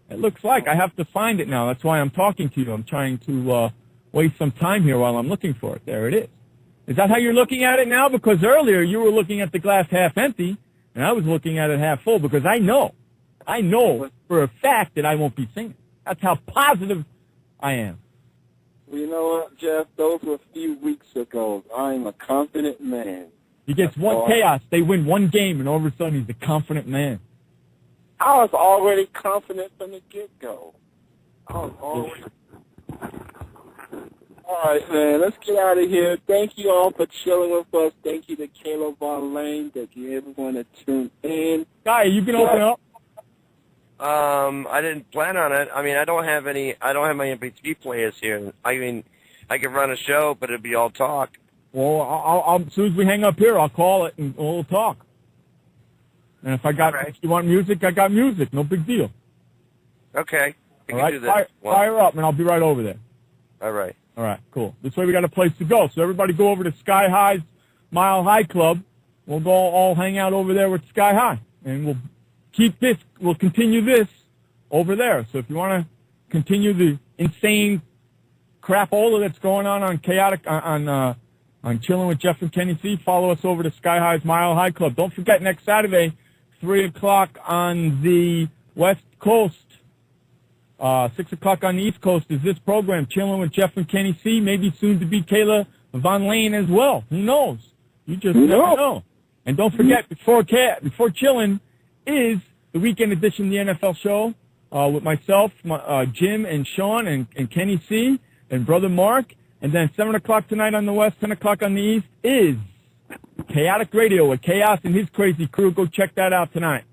It looks like. I have to find it now. That's why I'm talking to you. I'm trying to waste some time here while I'm looking for it. There it is. Is that how you're looking at it now? Because earlier you were looking at the glass half empty, and I was looking at it half full because I know for a fact that I won't be singing. That's how positive I am. Well, you know what, Jeff? Those were a few weeks ago. I'm a confident man. He gets one Chaos. They win one game, and all of a sudden he's a confident man. I was already confident from the get-go. All right, man. Let's get out of here. Thank you all for chilling with us. Thank you to Kayla Von Lane. Thank you everyone that tuned in. Guy, you can open up. I didn't plan on it. I mean, I don't have my MP3 players here. I mean, I could run a show, but it'd be all talk. Well, I'll as soon as we hang up here, I'll call it and we'll talk. And if if you want music, I got music. No big deal. Okay. You all right, can do that. Fire up, and I'll be right over there. All right. All right, cool. This way we got a place to go. So everybody go over to Sky High's Mile High Club. We'll go all hang out over there with Sky High, and we'll continue this over there. So if you want to continue the insane crapola that's going on Chaotic on Chilling with Jeff and Kenny C, follow us over to Sky High's Mile High Club. Don't forget, next Saturday, 3 o'clock on the West Coast, 6 o'clock on the East Coast is this program, Chilling with Jeff and Kenny C, maybe soon to be Kayla Von Lane as well. Who knows? You just never know. And don't forget, before Chilling is the weekend edition of the NFL show with myself, Jim and Sean and Kenny C and Brother Mark. And then 7 o'clock tonight on the West, 10 o'clock on the East is Chaotic Radio with Chaos and his crazy crew. Go check that out tonight.